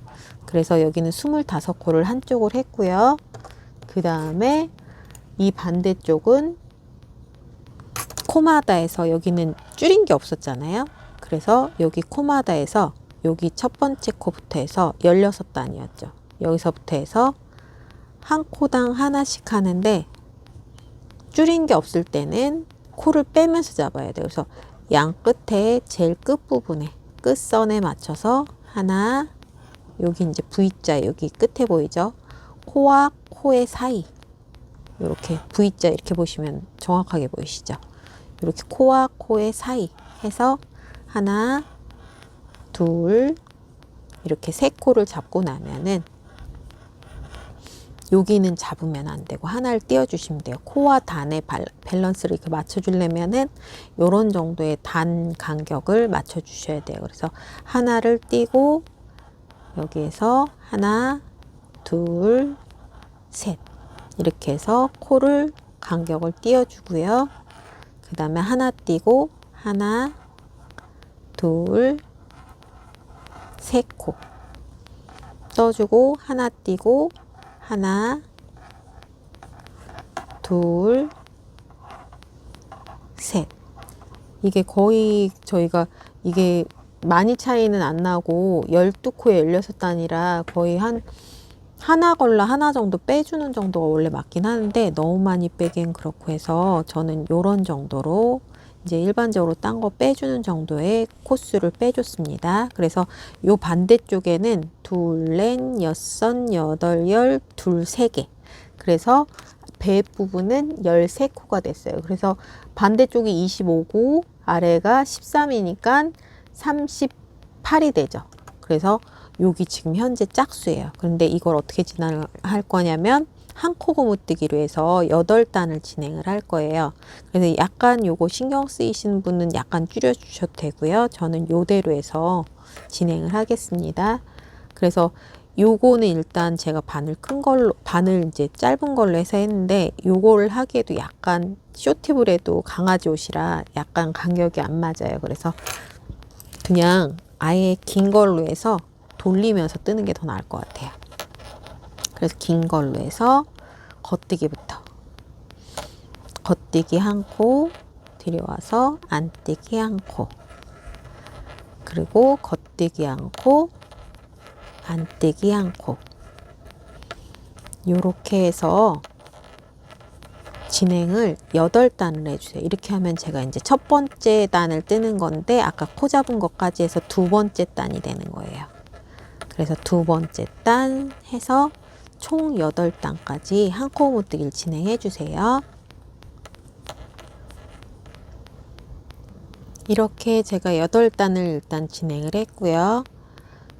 A: 그래서 여기는 25코를 한쪽을 했고요. 그 다음에 이 반대쪽은 코마다에서 여기는 줄인 게 없었잖아요. 그래서 여기 코마다에서 여기 첫 번째 코부터 해서 16단이었죠. 여기서부터 해서 한 코당 하나씩 하는데 줄인 게 없을 때는 코를 빼면서 잡아야 돼요. 그래서 양 끝에 제일 끝부분에 끝선에 맞춰서 하나, 여기 이제 V자 여기 끝에 보이죠? 코와 코의 사이, 이렇게 V자 이렇게 보시면 정확하게 보이시죠? 이렇게 코와 코의 사이 해서 하나, 둘, 이렇게 세 코를 잡고 나면은 여기는 잡으면 안 되고 하나를 띄워 주시면 돼요. 코와 단의 밸런스를 이렇게 맞춰 주려면은 요런 정도의 단 간격을 맞춰 주셔야 돼요. 그래서 하나를 띄고 여기에서 하나, 둘, 셋, 이렇게 해서 코를 간격을 띄워 주고요. 그 다음에 하나 띄고 하나, 둘, 세 코 떠주고 하나 띄고 하나, 둘, 셋. 이게 거의 저희가 이게 많이 차이는 안 나고 12코에 16단이라 거의 하나 걸러 하나 정도 빼주는 정도가 원래 맞긴 하는데 너무 많이 빼기엔 그렇고 해서 저는 요런 정도로 이제 일반적으로 딴 거 빼주는 정도의 코수를 빼줬습니다. 그래서 요 반대쪽에는 둘, 넷, 여섯, 여덟, 열, 둘, 세 개. 그래서 배 부분은 13코가 됐어요. 그래서 반대쪽이 25고 아래가 13이니까 38이 되죠. 그래서 여기 지금 현재 짝수예요. 그런데 이걸 어떻게 진행을 할 거냐면 한 코 고무뜨기로 해서 8단을 진행을 할 거예요. 그래서 약간 요거 신경 쓰이시는 분은 약간 줄여 주셔도 되고요. 저는 요대로 해서 진행을 하겠습니다. 그래서 요거는 일단 제가 바늘 큰 걸로, 바늘 이제 짧은 걸로 해서 했는데 요거를 하기에도 약간 쇼티브레도 강아지 옷이라 약간 간격이 안 맞아요. 그래서 그냥 아예 긴 걸로 해서 돌리면서 뜨는 게 더 나을 것 같아요. 그래서 긴 걸로 해서 겉뜨기부터 겉뜨기 한 코 들여와서 안뜨기 한 코, 그리고 겉뜨기 한 코, 안뜨기 한 코, 요렇게 해서 진행을 8단을 해주세요. 이렇게 하면 제가 이제 첫 번째 단을 뜨는 건데 아까 코 잡은 것까지 해서 두 번째 단이 되는 거예요. 그래서 두 번째 단 해서 총 8단까지 한 코 고무뜨기를 진행해 주세요. 이렇게 제가 8단을 일단 진행을 했고요.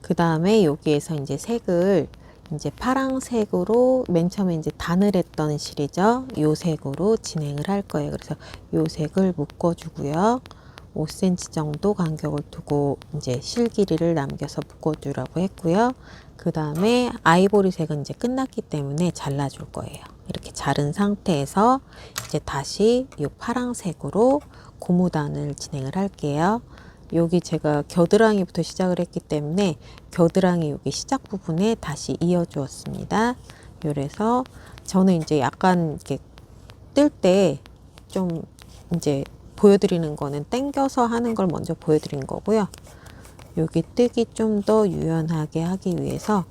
A: 그 다음에 여기에서 이제 색을 이제 파랑색으로 맨 처음에 이제 단을 했던 실이죠. 요 색으로 진행을 할 거예요. 그래서 요 색을 묶어주고요. 5cm 정도 간격을 두고 이제 실 길이를 남겨서 묶어주라고 했고요. 그 다음에 아이보리색은 이제 끝났기 때문에 잘라줄 거예요. 이렇게 자른 상태에서 이제 다시 이 파랑색으로 고무단을 진행을 할게요. 여기 제가 겨드랑이부터 시작을 했기 때문에 겨드랑이 여기 시작 부분에 다시 이어 주었습니다. 그래서 저는 이제 약간 이렇게 뜰 때 좀 이제 보여드리는 거는 당겨서 하는 걸 먼저 보여드린 거고요. 여기 뜨기 좀 더 유연하게 하기 위해서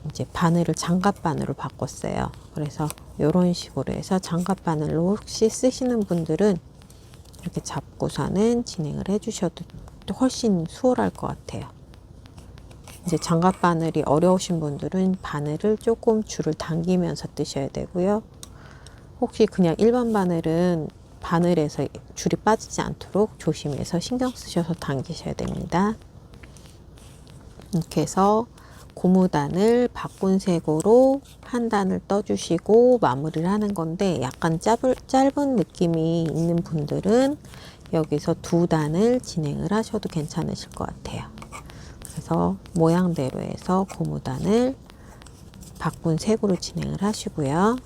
A: 이제 바늘을 장갑 바늘로 바꿨어요. 그래서 이런 식으로 해서 장갑 바늘로 혹시 쓰시는 분들은 이렇게 잡고서는 진행을 해주셔도 훨씬 수월할 것 같아요. 이제 장갑 바늘이 어려우신 분들은 바늘을 조금 줄을 당기면서 뜨셔야 되고요. 혹시 그냥 일반 바늘은 바늘에서 줄이 빠지지 않도록 조심해서 신경 쓰셔서 당기셔야 됩니다. 이렇게 해서 고무단을 바꾼 색으로 한 단을 떠주시고 마무리를 하는 건데 약간 짧은 느낌이 있는 분들은 여기서 두 단을 진행을 하셔도 괜찮으실 것 같아요. 그래서 모양대로 해서 고무단을 바꾼 색으로 진행을 하시고요.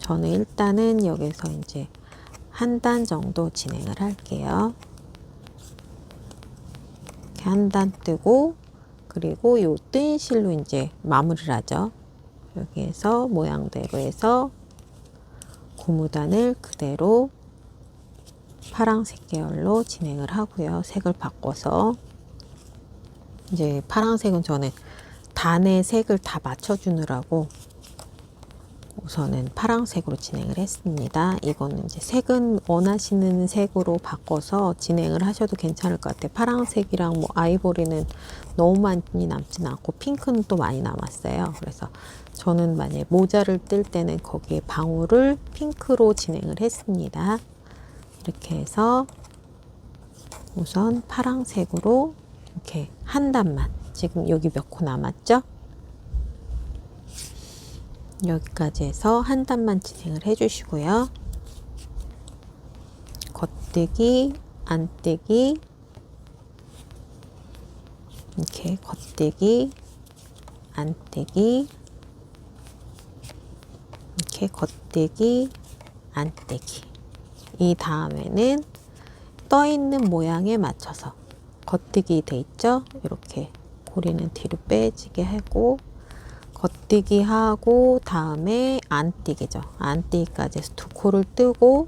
A: 저는 일단은 여기서 이제 한 단 정도 진행을 할게요. 이렇게 한 단 뜨고 그리고 요 뜬 실로 이제 마무리를 하죠. 여기에서 모양대로 해서 고무단을 그대로 파랑색 계열로 진행을 하고요. 색을 바꿔서 이제 파랑색은 저는 단의 색을 다 맞춰주느라고 우선은 파란색으로 진행을 했습니다. 이거는 이제 색은 원하시는 색으로 바꿔서 진행을 하셔도 괜찮을 것 같아요. 파란색이랑 뭐 아이보리는 너무 많이 남지는 않고 핑크는 또 많이 남았어요. 그래서 저는 만약에 모자를 뜰 때는 거기에 방울을 핑크로 진행을 했습니다. 이렇게 해서 우선 파란색으로 이렇게 한 단만, 지금 여기 몇 코 남았죠? 여기까지 해서 한 단만 진행을 해주시고요. 겉뜨기, 안뜨기, 이렇게 겉뜨기, 안뜨기, 이렇게 겉뜨기, 안뜨기. 이 다음에는 떠 있는 모양에 맞춰서 겉뜨기 돼 있죠? 이렇게 고리는 뒤로 빼지게 하고 겉뜨기 하고 다음에 안뜨기죠. 안뜨기까지 해서 두 코를 뜨고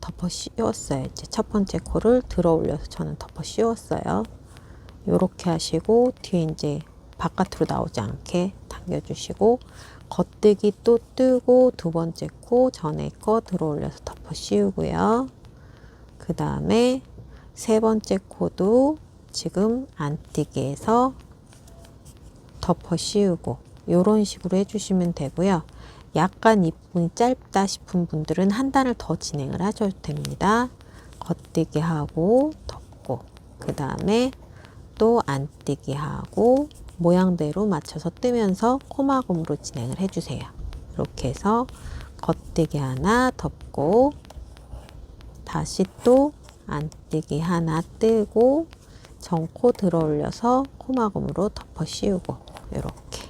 A: 덮어 씌웠어요. 이제 첫 번째 코를 들어 올려서 저는 덮어 씌웠어요. 이렇게 하시고 뒤에 이제 바깥으로 나오지 않게 당겨주시고 겉뜨기 또 뜨고 두 번째 코 전에 거 들어 올려서 덮어 씌우고요. 그 다음에 세 번째 코도 지금 안뜨기에서 덮어 씌우고 이런 식으로 해주시면 되고요. 약간 이 부분이 짧다 싶은 분들은 한 단을 더 진행을 하셔도 됩니다. 겉뜨기 하고 덮고 그 다음에 또 안뜨기 하고 모양대로 맞춰서 뜨면서 코막음으로 진행을 해주세요. 이렇게 해서 겉뜨기 하나 덮고 다시 또 안뜨기 하나 뜨고 전코 들어 올려서 코막음으로 덮어 씌우고 이렇게.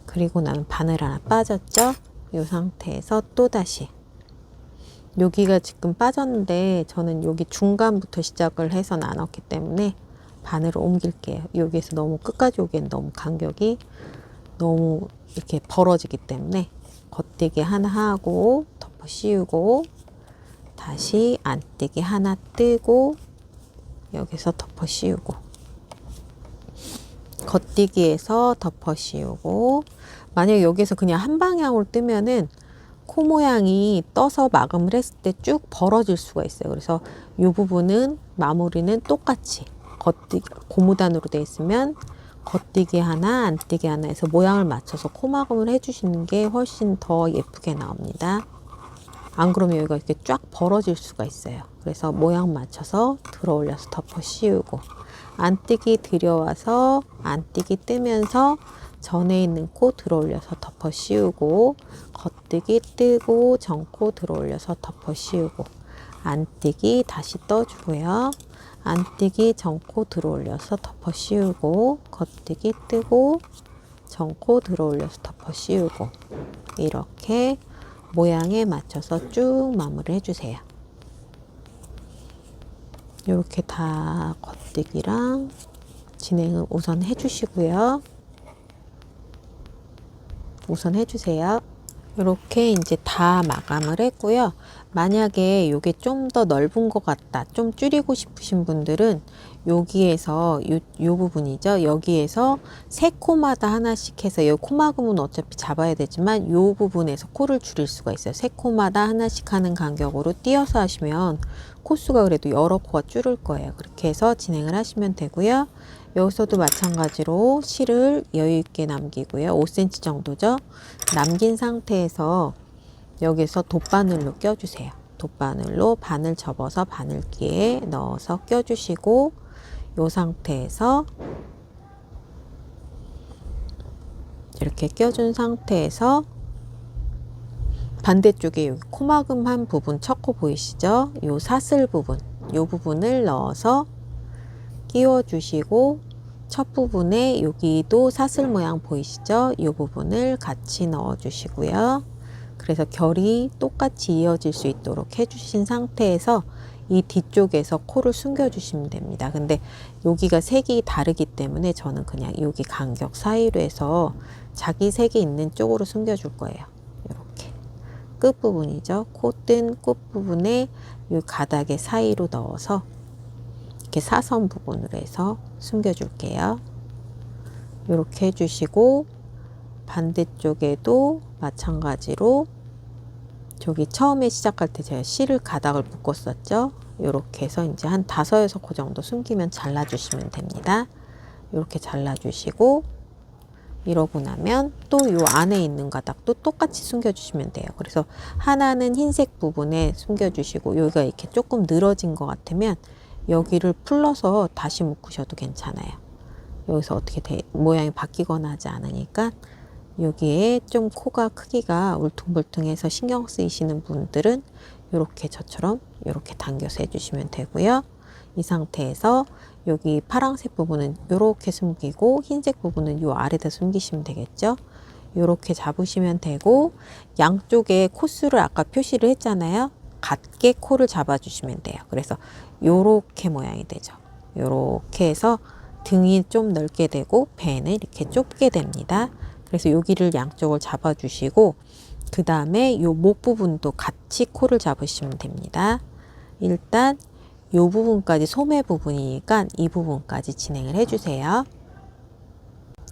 A: 그리고 나면 바늘 하나 빠졌죠? 이 상태에서 또 다시 여기가 지금 빠졌는데 저는 여기 중간부터 시작을 해서 나눴기 때문에 바늘을 옮길게요. 여기에서 너무 끝까지 오기엔 너무 간격이 너무 이렇게 벌어지기 때문에 겉뜨기 하나 하고 덮어 씌우고 다시 안뜨기 하나 뜨고 여기서 덮어 씌우고 겉뜨기에서 덮어 씌우고 만약에 여기서 그냥 한 방향으로 뜨면은 코 모양이 떠서 마감을 했을 때 쭉 벌어질 수가 있어요. 그래서 이 부분은 마무리는 똑같이 겉뜨기 고무단으로 되어 있으면 겉뜨기 하나 안뜨기 하나 해서 모양을 맞춰서 코 마감을 해주시는 게 훨씬 더 예쁘게 나옵니다. 안 그러면 여기가 이렇게 쫙 벌어질 수가 있어요. 그래서 모양 맞춰서 들어 올려서 덮어 씌우고 안뜨기 들여와서 안뜨기 뜨면서 전에 있는 코 들어 올려서 덮어 씌우고 겉뜨기 뜨고 전코 들어 올려서 덮어 씌우고 안뜨기 다시 떠주고요. 안뜨기 전코 들어 올려서 덮어 씌우고 겉뜨기 뜨고 전코 들어 올려서 덮어 씌우고 이렇게 모양에 맞춰서 쭉 마무리 해주세요. 이렇게 다 겉뜨기랑 진행을 우선 해주시고요. 우선 해주세요. 이렇게 이제 다 마감을 했고요. 만약에 이게 좀 더 넓은 것 같다, 좀 줄이고 싶으신 분들은 여기에서 요 부분이죠. 여기에서 세 코마다 하나씩 해서 이 코막음은 어차피 잡아야 되지만 요 부분에서 코를 줄일 수가 있어요. 세 코마다 하나씩 하는 간격으로 띄어서 하시면 코수가 그래도 여러 코가 줄을 거예요. 그렇게 해서 진행을 하시면 되고요. 여기서도 마찬가지로 실을 여유 있게 남기고요. 5cm 정도죠. 남긴 상태에서 여기서 돗바늘로 껴주세요. 돗바늘로 바늘 접어서 바늘기에 넣어서 껴주시고 이 상태에서 이렇게 껴준 상태에서 반대쪽에 여기 코막음 한 부분 첫 코 보이시죠? 요 사슬 부분, 요 부분을 넣어서 끼워 주시고 첫 부분에 여기도 사슬 모양 보이시죠? 이 부분을 같이 넣어 주시고요. 그래서 결이 똑같이 이어질 수 있도록 해주신 상태에서 이 뒤쪽에서 코를 숨겨 주시면 됩니다. 근데 여기가 색이 다르기 때문에 저는 그냥 여기 간격 사이로 해서 자기 색이 있는 쪽으로 숨겨 줄 거예요. 이렇게 끝부분이죠. 코 뜬 끝부분에 이 가닥의 사이로 넣어서 이렇게 사선 부분으로 해서 숨겨 줄게요. 이렇게 해주시고, 반대쪽에도 마찬가지로 저기 처음에 시작할 때 제가 실을 가닥을 묶었었죠. 이렇게 해서 이제 한 5에서 그 정도 숨기면 잘라주시면 됩니다. 이렇게 잘라주시고, 이러고 나면 또 요 안에 있는 가닥도 똑같이 숨겨주시면 돼요. 그래서 하나는 흰색 부분에 숨겨주시고, 여기가 이렇게 조금 늘어진 것 같으면 여기를 풀러서 다시 묶으셔도 괜찮아요. 여기서 어떻게 모양이 바뀌거나 하지 않으니까. 여기에 좀 코가 크기가 울퉁불퉁해서 신경 쓰이시는 분들은 이렇게 저처럼 이렇게 당겨서 해주시면 되고요. 이 상태에서 여기 파란색 부분은 이렇게 숨기고, 흰색 부분은 이 아래다 숨기시면 되겠죠. 이렇게 잡으시면 되고, 양쪽에 코수를 아까 표시를 했잖아요. 같게 코를 잡아주시면 돼요. 그래서 이렇게 모양이 되죠. 이렇게 해서 등이 좀 넓게 되고 배는 이렇게 좁게 됩니다. 그래서 여기를 양쪽을 잡아주시고, 그 다음에 이 목 부분도 같이 코를 잡으시면 됩니다. 일단 이 부분까지 소매 부분이니까 이 부분까지 진행을 해주세요.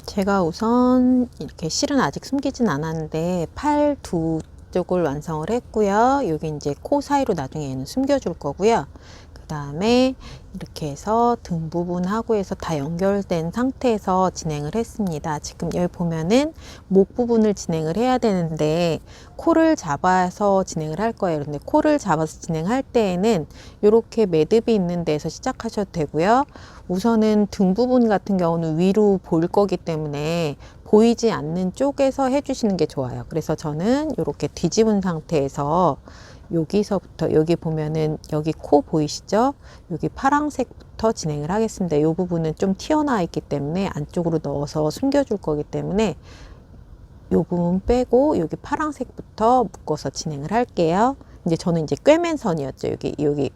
A: 제가 우선 이렇게 실은 아직 숨기진 않았는데 팔 두 쪽을 완성을 했고요. 여기 이제 코 사이로 나중에 얘는 숨겨줄 거고요. 그 다음에 이렇게 해서 등 부분하고 해서 다 연결된 상태에서 진행을 했습니다. 지금 여기 보면은 목 부분을 진행을 해야 되는데 코를 잡아서 진행을 할 거예요. 근데 코를 잡아서 진행할 때에는 이렇게 매듭이 있는 데서 시작하셔도 되고요. 우선은 등 부분 같은 경우는 위로 보일 거기 때문에 보이지 않는 쪽에서 해주시는 게 좋아요. 그래서 저는 이렇게 뒤집은 상태에서 여기서부터, 여기 보면은 여기 코 보이시죠? 여기 파란색부터 진행을 하겠습니다. 이 부분은 좀 튀어나와 있기 때문에 안쪽으로 넣어서 숨겨줄 거기 때문에 이 부분 빼고 여기 파란색부터 묶어서 진행을 할게요. 이제 저는 이제 꿰맨선이었죠. 여기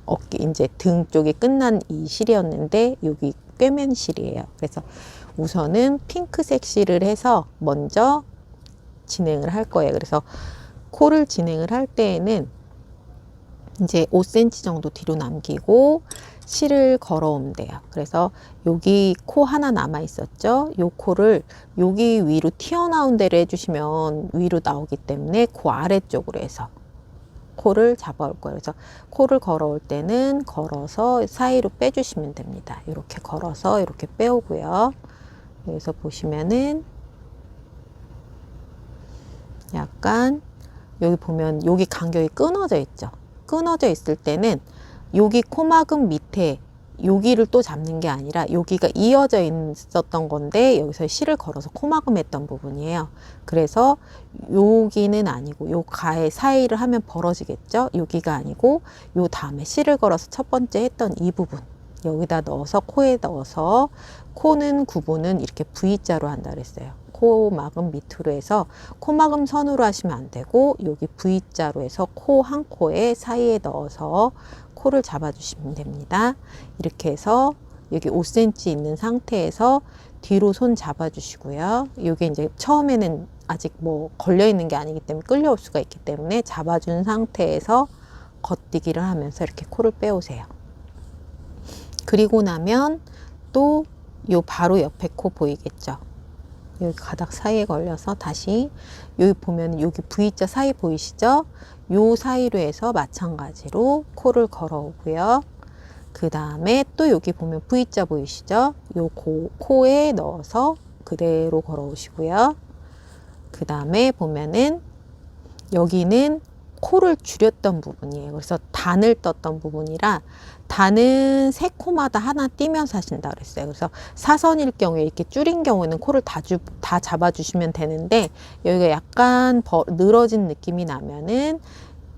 A: 어깨, 이제 등 쪽이 끝난 이 실이었는데 여기 꿰맨 실이에요. 그래서 우선은 핑크색 실을 해서 먼저 진행을 할 거예요. 그래서 코를 진행을 할 때에는 이제 5cm 정도 뒤로 남기고 실을 걸어오면 돼요. 그래서 여기 코 하나 남아 있었죠. 요 코를 여기 위로 튀어나온 대로 해주시면 위로 나오기 때문에 그 아래쪽으로 해서 코를 잡아올 거예요. 그래서 코를 걸어올 때는 걸어서 사이로 빼주시면 됩니다. 이렇게 걸어서 이렇게 빼오고요. 여기서 보시면은 약간 여기 보면 여기 간격이 끊어져 있죠. 끊어져 있을 때는 여기 코막음 밑에 여기를 또 잡는 게 아니라 여기가 이어져 있었던 건데 여기서 실을 걸어서 코막음 했던 부분이에요. 그래서 여기는 아니고 요 가에 사이를 하면 벌어지겠죠. 여기가 아니고 요 다음에 실을 걸어서 첫 번째 했던 이 부분 여기다 넣어서 코에 넣어서 코는 구분은 이렇게 V자로 한다 그랬어요. 코막음 밑으로 해서 코막음 선으로 하시면 안 되고 여기 V자로 해서 코 한 코에 사이에 넣어서 코를 잡아주시면 됩니다. 이렇게 해서 여기 5cm 있는 상태에서 뒤로 손 잡아주시고요. 이게 이제 처음에는 아직 뭐 걸려 있는 게 아니기 때문에 끌려올 수가 있기 때문에 잡아준 상태에서 겉뛰기를 하면서 이렇게 코를 빼오세요. 그리고 나면 또 요 바로 옆에 코 보이겠죠? 여기 가닥 사이에 걸려서 다시 여기 보면 여기 V자 사이 보이시죠? 요 사이로 해서 마찬가지로 코를 걸어오고요. 그 다음에 또 여기 보면 V자 보이시죠? 요 코에 넣어서 그대로 걸어오시고요. 그 다음에 보면은 여기는 코를 줄였던 부분이에요. 그래서 단을 떴던 부분이라 단은 세 코마다 하나 띄면서 하신다 그랬어요. 그래서 사선일 경우에 이렇게 줄인 경우에는 코를 다 잡아주시면 되는데 여기가 약간 늘어진 느낌이 나면은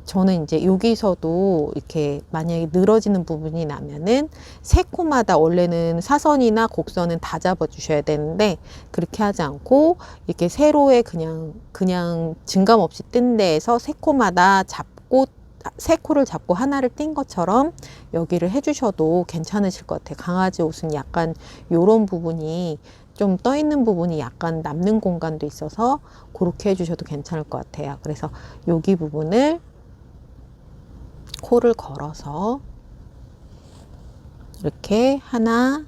A: 저는 이제 여기서도 이렇게 만약에 늘어지는 부분이 나면은 세 코마다 원래는 사선이나 곡선은 다 잡아 주셔야 되는데 그렇게 하지 않고 이렇게 세로에 그냥 증감 없이 뜬 데에서 세 코마다 잡고 세 코를 잡고 하나를 띈 것처럼 여기를 해주셔도 괜찮으실 것 같아요. 강아지 옷은 약간 요런 부분이 좀 떠 있는 부분이 약간 남는 공간도 있어서 그렇게 해주셔도 괜찮을 것 같아요. 그래서 여기 부분을 코를 걸어서 이렇게 하나,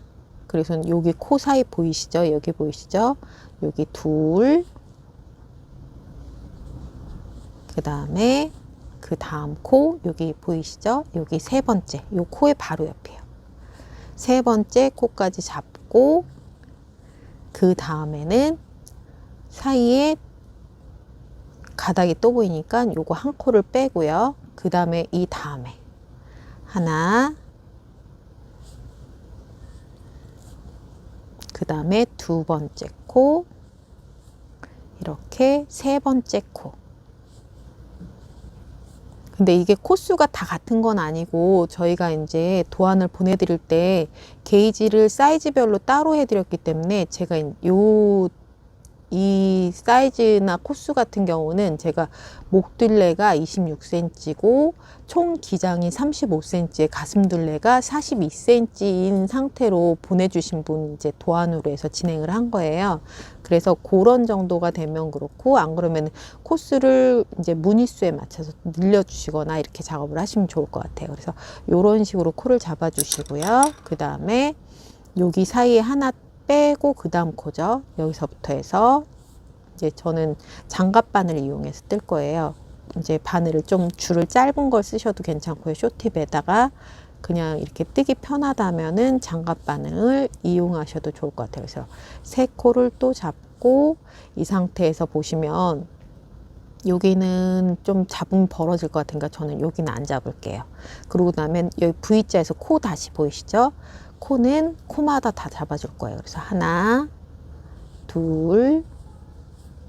A: 그래서 여기 코 사이 보이시죠? 여기 보이시죠? 여기 둘, 그 다음에 그 다음 코 여기 보이시죠? 여기 세 번째, 요 코의 바로 옆이에요. 세 번째 코까지 잡고 그 다음에는 사이에 가닥이 또 보이니까 요거 한 코를 빼고요. 그 다음에 이 다음에 하나, 그 다음에 두 번째 코, 이렇게 세 번째 코. 근데 이게 코수가 다 같은 건 아니고 저희가 이제 도안을 보내드릴 때 게이지를 사이즈별로 따로 해드렸기 때문에 제가 이 사이즈나 코수 같은 경우는 제가 목둘레가 26cm고 총 기장이 35cm에 가슴둘레가 42cm인 상태로 보내주신 분 이제 도안으로 해서 진행을 한 거예요. 그래서 그런 정도가 되면 그렇고, 안 그러면 코스를 이제 무늬수에 맞춰서 늘려주시거나 이렇게 작업을 하시면 좋을 것 같아요. 그래서 이런 식으로 코를 잡아주시고요. 그 다음에 여기 사이에 하나 빼고 그 다음 코죠. 여기서부터 해서 이제 저는 장갑 바늘 이용해서 뜰 거예요. 이제 바늘을 좀 줄을 짧은 걸 쓰셔도 괜찮고요. 쇼팁에다가 그냥 이렇게 뜨기 편하다면은 장갑 바늘을 이용하셔도 좋을 것 같아요. 그래서 세 코를 또 잡고 이 상태에서 보시면 여기는 좀 잡으면 벌어질 것 같으니까 저는 여기는 안 잡을게요. 그러고 나면 여기 V자에서 코 다시 보이시죠? 코는 코마다 다 잡아줄 거예요. 그래서 하나, 둘,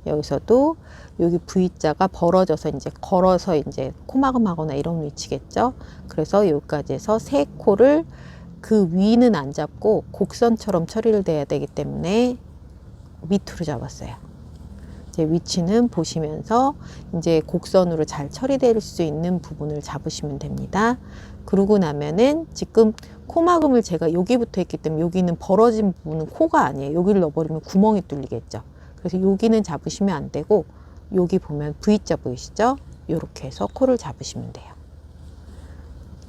A: 여기서도 여기 V자가 벌어져서 이제 걸어서 이제 코막음 하거나 이런 위치겠죠. 그래서 여기까지 해서 세 코를 그 위는 안 잡고 곡선처럼 처리를 돼야 되기 때문에 밑으로 잡았어요. 이제 위치는 보시면서 이제 곡선으로 잘 처리될 수 있는 부분을 잡으시면 됩니다. 그러고 나면은 지금 코막음을 제가 여기부터 했기 때문에 여기는 벌어진 부분은 코가 아니에요. 여기를 넣어버리면 구멍이 뚫리겠죠. 그래서 여기는 잡으시면 안 되고 여기 보면 V자 보이시죠? 이렇게 해서 코를 잡으시면 돼요.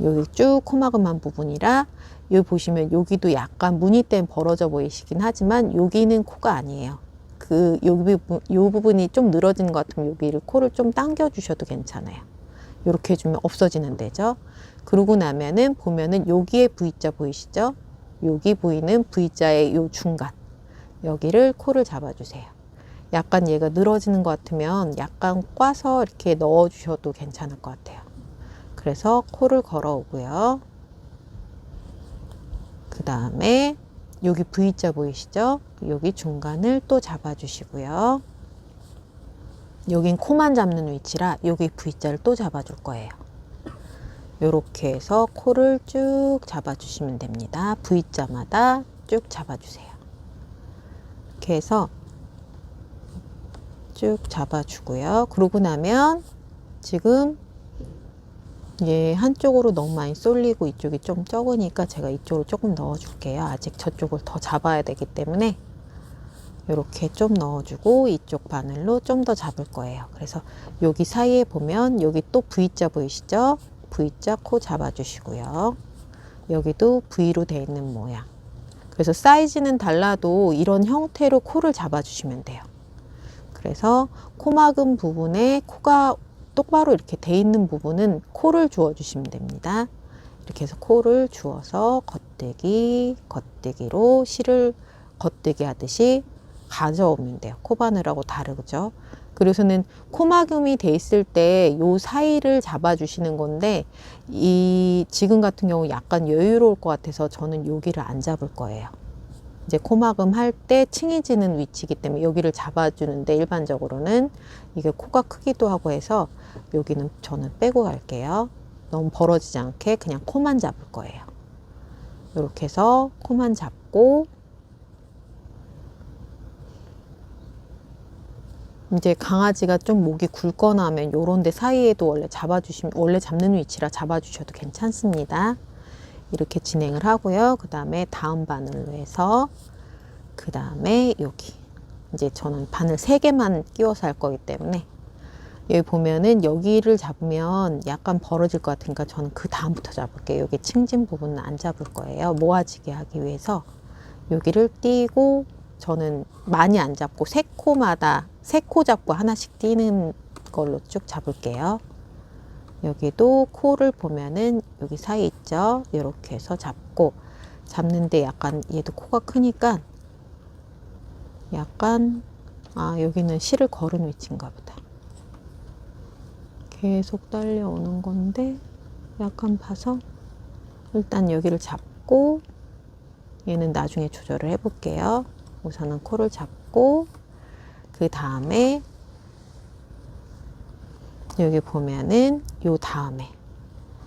A: 여기 쭉 코막음한 부분이라 여기 보시면 여기도 약간 무늬 때문에 벌어져 보이시긴 하지만 여기는 코가 아니에요. 요 부분이 좀 늘어지는 것 같으면 여기를 코를 좀 당겨 주셔도 괜찮아요. 이렇게 해주면 없어지는 데죠. 그러고 나면은 보면은 여기에 V자 보이시죠? 여기 보이는 V자의 요 중간 여기를 코를 잡아주세요. 약간 얘가 늘어지는 것 같으면 약간 꽈서 이렇게 넣어 주셔도 괜찮을 것 같아요. 그래서 코를 걸어 오고요. 그 다음에 여기 V자 보이시죠? 여기 중간을 또 잡아주시고요. 여긴 코만 잡는 위치라 여기 V자를 또 잡아줄 거예요. 이렇게 해서 코를 쭉 잡아주시면 됩니다. V자마다 쭉 잡아주세요. 이렇게 해서 쭉 잡아주고요. 그러고 나면 지금 예, 한쪽으로 너무 많이 쏠리고 이쪽이 좀 적으니까 제가 이쪽으로 조금 넣어줄게요. 아직 저쪽을 더 잡아야 되기 때문에 이렇게 좀 넣어주고 이쪽 바늘로 좀 더 잡을 거예요. 그래서 여기 사이에 보면 여기 또 V자 보이시죠? V자 코 잡아주시고요. 여기도 V로 되어 있는 모양. 그래서 사이즈는 달라도 이런 형태로 코를 잡아주시면 돼요. 그래서 코막음 부분에 코가 똑바로 이렇게 돼 있는 부분은 코를 주워 주시면 됩니다. 이렇게 해서 코를 주워서 겉대기로 실을 겉대기 하듯이 가져오면 돼요. 코바늘하고 다르죠. 그래서는 코막음이 돼 있을 때 요 사이를 잡아 주시는 건데 지금 같은 경우 약간 여유로울 것 같아서 저는 여기를 안 잡을 거예요. 이제 코막음 할 때 층해지는 위치이기 때문에 여기를 잡아주는데 일반적으로는 이게 코가 크기도 하고 해서 여기는 저는 빼고 갈게요. 너무 벌어지지 않게 그냥 코만 잡을 거예요. 이렇게 해서 코만 잡고 이제 강아지가 좀 목이 굵거나 하면 요런 데 사이에도 원래 잡는 위치라 잡아주셔도 괜찮습니다. 이렇게 진행을 하고요. 그 다음에 다음 바늘로 해서 그 다음에 여기 이제 저는 바늘 3개만 끼워서 할 거기 때문에 여기 보면은 여기를 잡으면 약간 벌어질 것 같으니까 저는 그 다음부터 잡을게요. 여기 층진 부분은 안 잡을 거예요. 모아지게 하기 위해서 여기를 띄고, 저는 많이 안 잡고 세 코 잡고 하나씩 띄는 걸로 쭉 잡을게요. 여기도 코를 보면은 여기 사이 있죠? 이렇게 해서 잡고, 잡는데 약간 얘도 코가 크니까 약간 여기는 실을 걸은 위치인가 보다. 계속 딸려오는 건데 약간 봐서 일단 여기를 잡고, 얘는 나중에 조절을 해 볼게요. 우선은 코를 잡고, 그 다음에 여기 보면은 요 다음에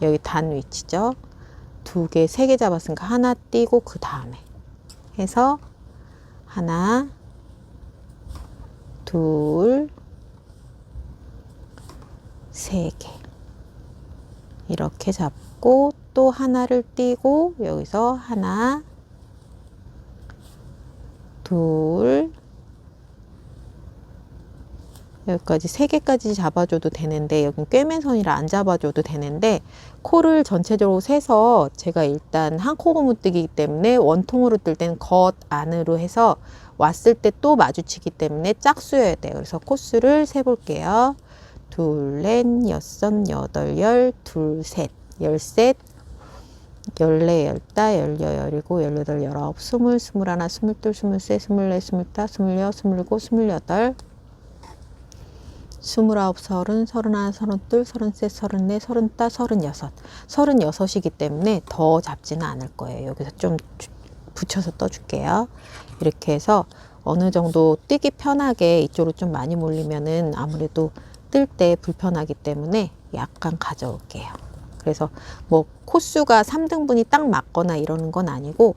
A: 여기 단 위치죠. 두 개, 세 개 잡았으니까 하나 띄고 그 다음에 해서 하나, 둘, 세 개 이렇게 잡고, 또 하나를 띄고 여기서 하나, 둘, 여기까지 세 개까지 잡아줘도 되는데, 여긴 꿰맨선이라 안 잡아줘도 되는데, 코를 전체적으로 세서 제가 일단 한 코 고무뜨기이기 때문에 원통으로 뜰 때는 겉 안으로 해서 왔을 때 또 마주치기 때문에 짝수여야 돼요. 그래서 코수를 세 볼게요. 둘, 넷, 여섯, 여덟, 열, 둘, 셋, 열셋, 열네, 열다, 열여, 열일곱, 열여덟, 열아홉, 스물, 스물하나, 스물둘, 스물셋, 스물넷, 스물다, 스물여, 스물일곱, 스물여덟, 스물아홉, 서른, 서른하나, 서른둘, 서른셋, 서른넷, 서른다, 서른여섯. 36이기 때문에 더 잡지는 않을 거예요. 여기서 좀 붙여서 떠줄게요. 이렇게 해서 어느 정도 뜨기 편하게 이쪽으로 좀 많이 몰리면은 아무래도 뜰 때 불편하기 때문에 약간 가져올게요. 그래서 뭐 코수가 3등분이 딱 맞거나 이러는 건 아니고,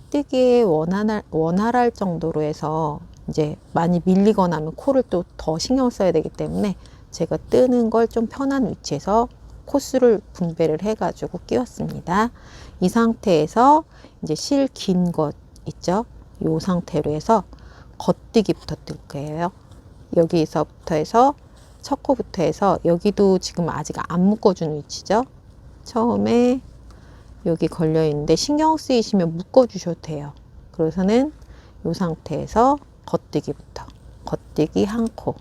A: 뜨기에 원활할 정도로 해서 이제 많이 밀리거나 하면 코를 또 더 신경 써야 되기 때문에 제가 뜨는 걸 좀 편한 위치에서 코수를 분배를 해가지고 끼웠습니다. 이 상태에서 이제 실 긴 것 있죠? 이 상태로 해서 겉뜨기부터 뜰 거예요. 여기서부터 해서 첫 코부터 해서, 여기도 지금 아직 안 묶어준 위치죠? 처음에 여기 걸려 있는데 신경 쓰이시면 묶어 주셔도 돼요. 그래서는 이 상태에서 겉뜨기부터, 겉뜨기 한 코,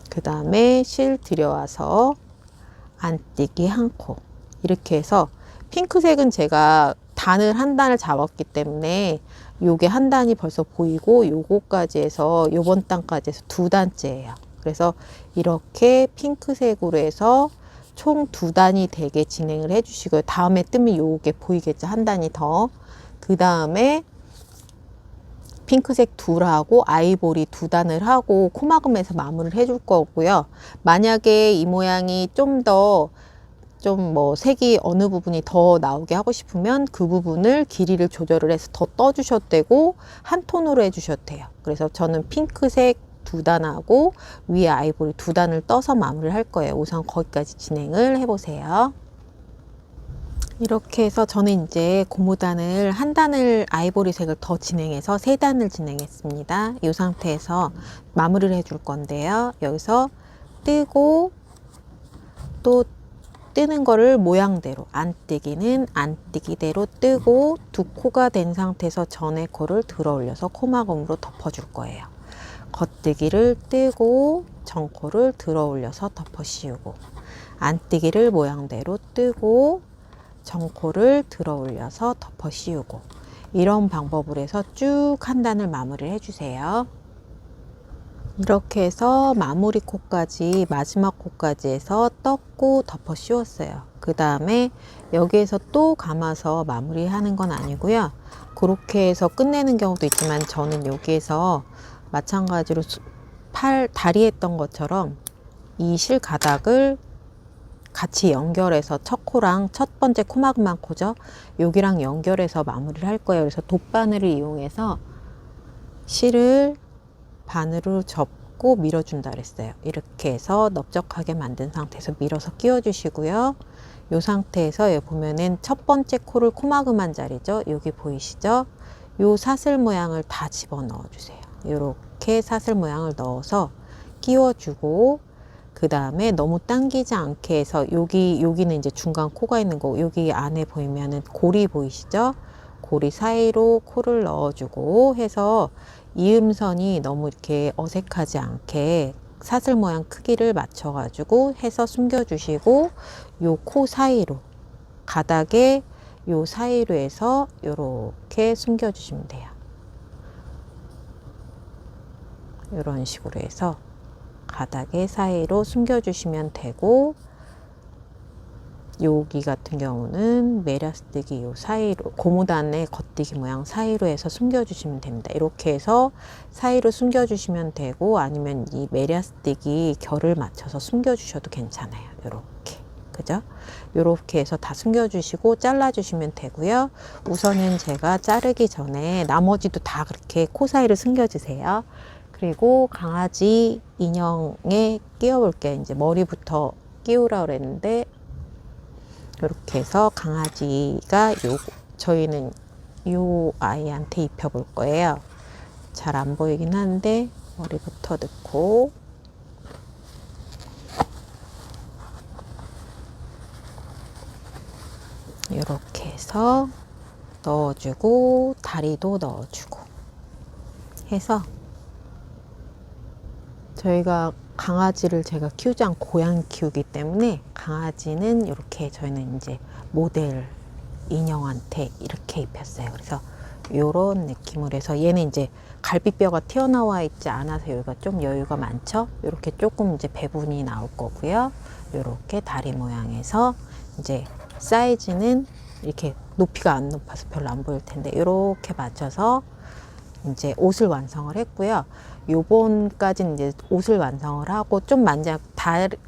A: 그 다음에 실 들여와서 안뜨기 한 코, 이렇게 해서 핑크색은 제가 단을 한 단을 잡았기 때문에 요게 한 단이 벌써 보이고, 요거까지 해서 요번 단까지 해서 두 단째예요. 그래서 이렇게 핑크색으로 해서 총 두 단이 되게 진행을 해 주시고요. 다음에 뜨면 요게 보이겠죠? 한 단이 더. 그 다음에 핑크색 둘하고 아이보리 두 단을 하고 코막음에서 마무리를 해줄 거고요. 만약에 이 모양이 좀 뭐 색이 어느 부분이 더 나오게 하고 싶으면 그 부분을 길이를 조절을 해서 더 떠주셔도 되고, 한 톤으로 해주셔도 돼요. 그래서 저는 핑크색 두 단하고 위에 아이보리 두 단을 떠서 마무리를 할 거예요. 우선 거기까지 진행을 해보세요. 이렇게 해서 저는 이제 고무단을 한 단을 아이보리색을 더 진행해서 세 단을 진행했습니다. 이 상태에서 마무리를 해줄 건데요. 여기서 뜨고 또 뜨는 거를 모양대로, 안뜨기는 안뜨기대로 뜨고, 두 코가 된 상태에서 전에 코를 들어 올려서 코막음으로 덮어줄 거예요. 겉뜨기를 뜨고 전코를 들어 올려서 덮어 씌우고, 안뜨기를 모양대로 뜨고 전코를 들어 올려서 덮어 씌우고, 이런 방법으로 해서 쭉 한 단을 마무리를 해주세요. 이렇게 해서 마무리 코까지, 마지막 코까지 해서 떴고 덮어 씌웠어요. 그 다음에 여기에서 또 감아서 마무리하는 건 아니고요. 그렇게 해서 끝내는 경우도 있지만, 저는 여기에서 마찬가지로 다리 했던 것처럼 이 실 가닥을 같이 연결해서 첫 코랑 첫 번째 코막음한 코죠. 여기랑 연결해서 마무리를 할 거예요. 그래서 돗바늘을 이용해서 실을 바늘로 접고 밀어준다 그랬어요. 이렇게 해서 넓적하게 만든 상태에서 밀어서 끼워 주시고요. 이 상태에서 여기 보면은 첫 번째 코를 코막음한 자리죠. 여기 보이시죠? 요 사슬 모양을 다 집어 넣어 주세요. 이렇게 사슬 모양을 넣어서 끼워 주고, 그 다음에 너무 당기지 않게 해서 여기는 이제 중간 코가 있는 거고, 여기 안에 보이면은 고리 보이시죠? 고리 사이로 코를 넣어주고 해서 이음선이 너무 이렇게 어색하지 않게 사슬 모양 크기를 맞춰가지고 해서 숨겨주시고, 요 코 사이로, 가닥에 요 사이로 해서 요렇게 숨겨주시면 돼요. 이런 식으로 해서 가닥의 사이로 숨겨주시면 되고, 여기 같은 경우는 메리아스뜨기 요 사이로, 고무단의 겉뜨기 모양 사이로 해서 숨겨주시면 됩니다. 이렇게 해서 사이로 숨겨주시면 되고, 아니면 이 메리아스뜨기 결을 맞춰서 숨겨주셔도 괜찮아요. 이렇게, 그죠? 이렇게 해서 다 숨겨주시고 잘라주시면 되고요. 우선은 제가 자르기 전에 나머지도 다 그렇게 코 사이를 숨겨주세요. 그리고 강아지 인형에 끼워볼게요. 이제 머리부터 끼우라 그랬는데, 이렇게 해서 강아지가 저희는 요 아이한테 입혀볼 거예요. 잘 안 보이긴 한데 머리부터 넣고, 이렇게 해서 넣어주고, 다리도 넣어주고 해서, 저희가 강아지를 제가 키우지 않고 고양이 키우기 때문에 강아지는 이렇게 저희는 이제 모델 인형한테 이렇게 입혔어요. 그래서 요런 느낌으로 해서, 얘는 이제 갈비뼈가 튀어나와 있지 않아서 여기가 좀 여유가 많죠. 이렇게 조금 이제 배분이 나올 거고요. 요렇게 다리 모양에서 이제 사이즈는 이렇게 높이가 안 높아서 별로 안 보일 텐데 이렇게 맞춰서 이제 옷을 완성을 했고요. 요번까지는 이제 옷을 완성을 하고, 좀 만약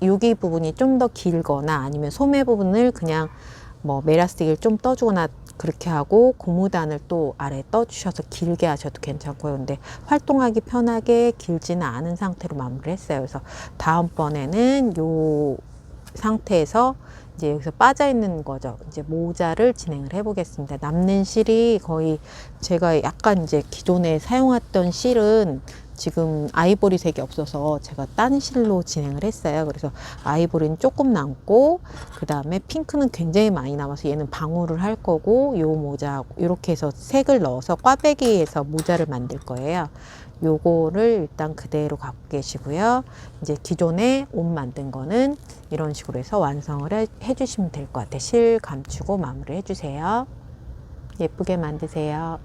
A: 여기 부분이 좀 더 길거나 아니면 소매 부분을 그냥 뭐 메리아스뜨기를 좀 떠주거나 그렇게 하고, 고무단을 또 아래 떠주셔서 길게 하셔도 괜찮고요. 근데 활동하기 편하게 길지는 않은 상태로 마무리를 했어요. 그래서 다음번에는 요 상태에서 이제 여기서 빠져 있는 거죠. 이제 모자를 진행을 해 보겠습니다. 남는 실이 거의, 제가 약간 이제 기존에 사용했던 실은 지금 아이보리색이 없어서 제가 딴 실로 진행을 했어요. 그래서 아이보리는 조금 남고, 그 다음에 핑크는 굉장히 많이 남아서 얘는 방울을 할 거고, 요 모자 이렇게 해서 색을 넣어서 꽈배기에서 모자를 만들 거예요. 요거를 일단 그대로 갖고 계시고요. 이제 기존에 옷 만든 거는 이런 식으로 해서 완성을 해주시면 될 것 같아요. 실 감추고 마무리 해주세요. 예쁘게 만드세요.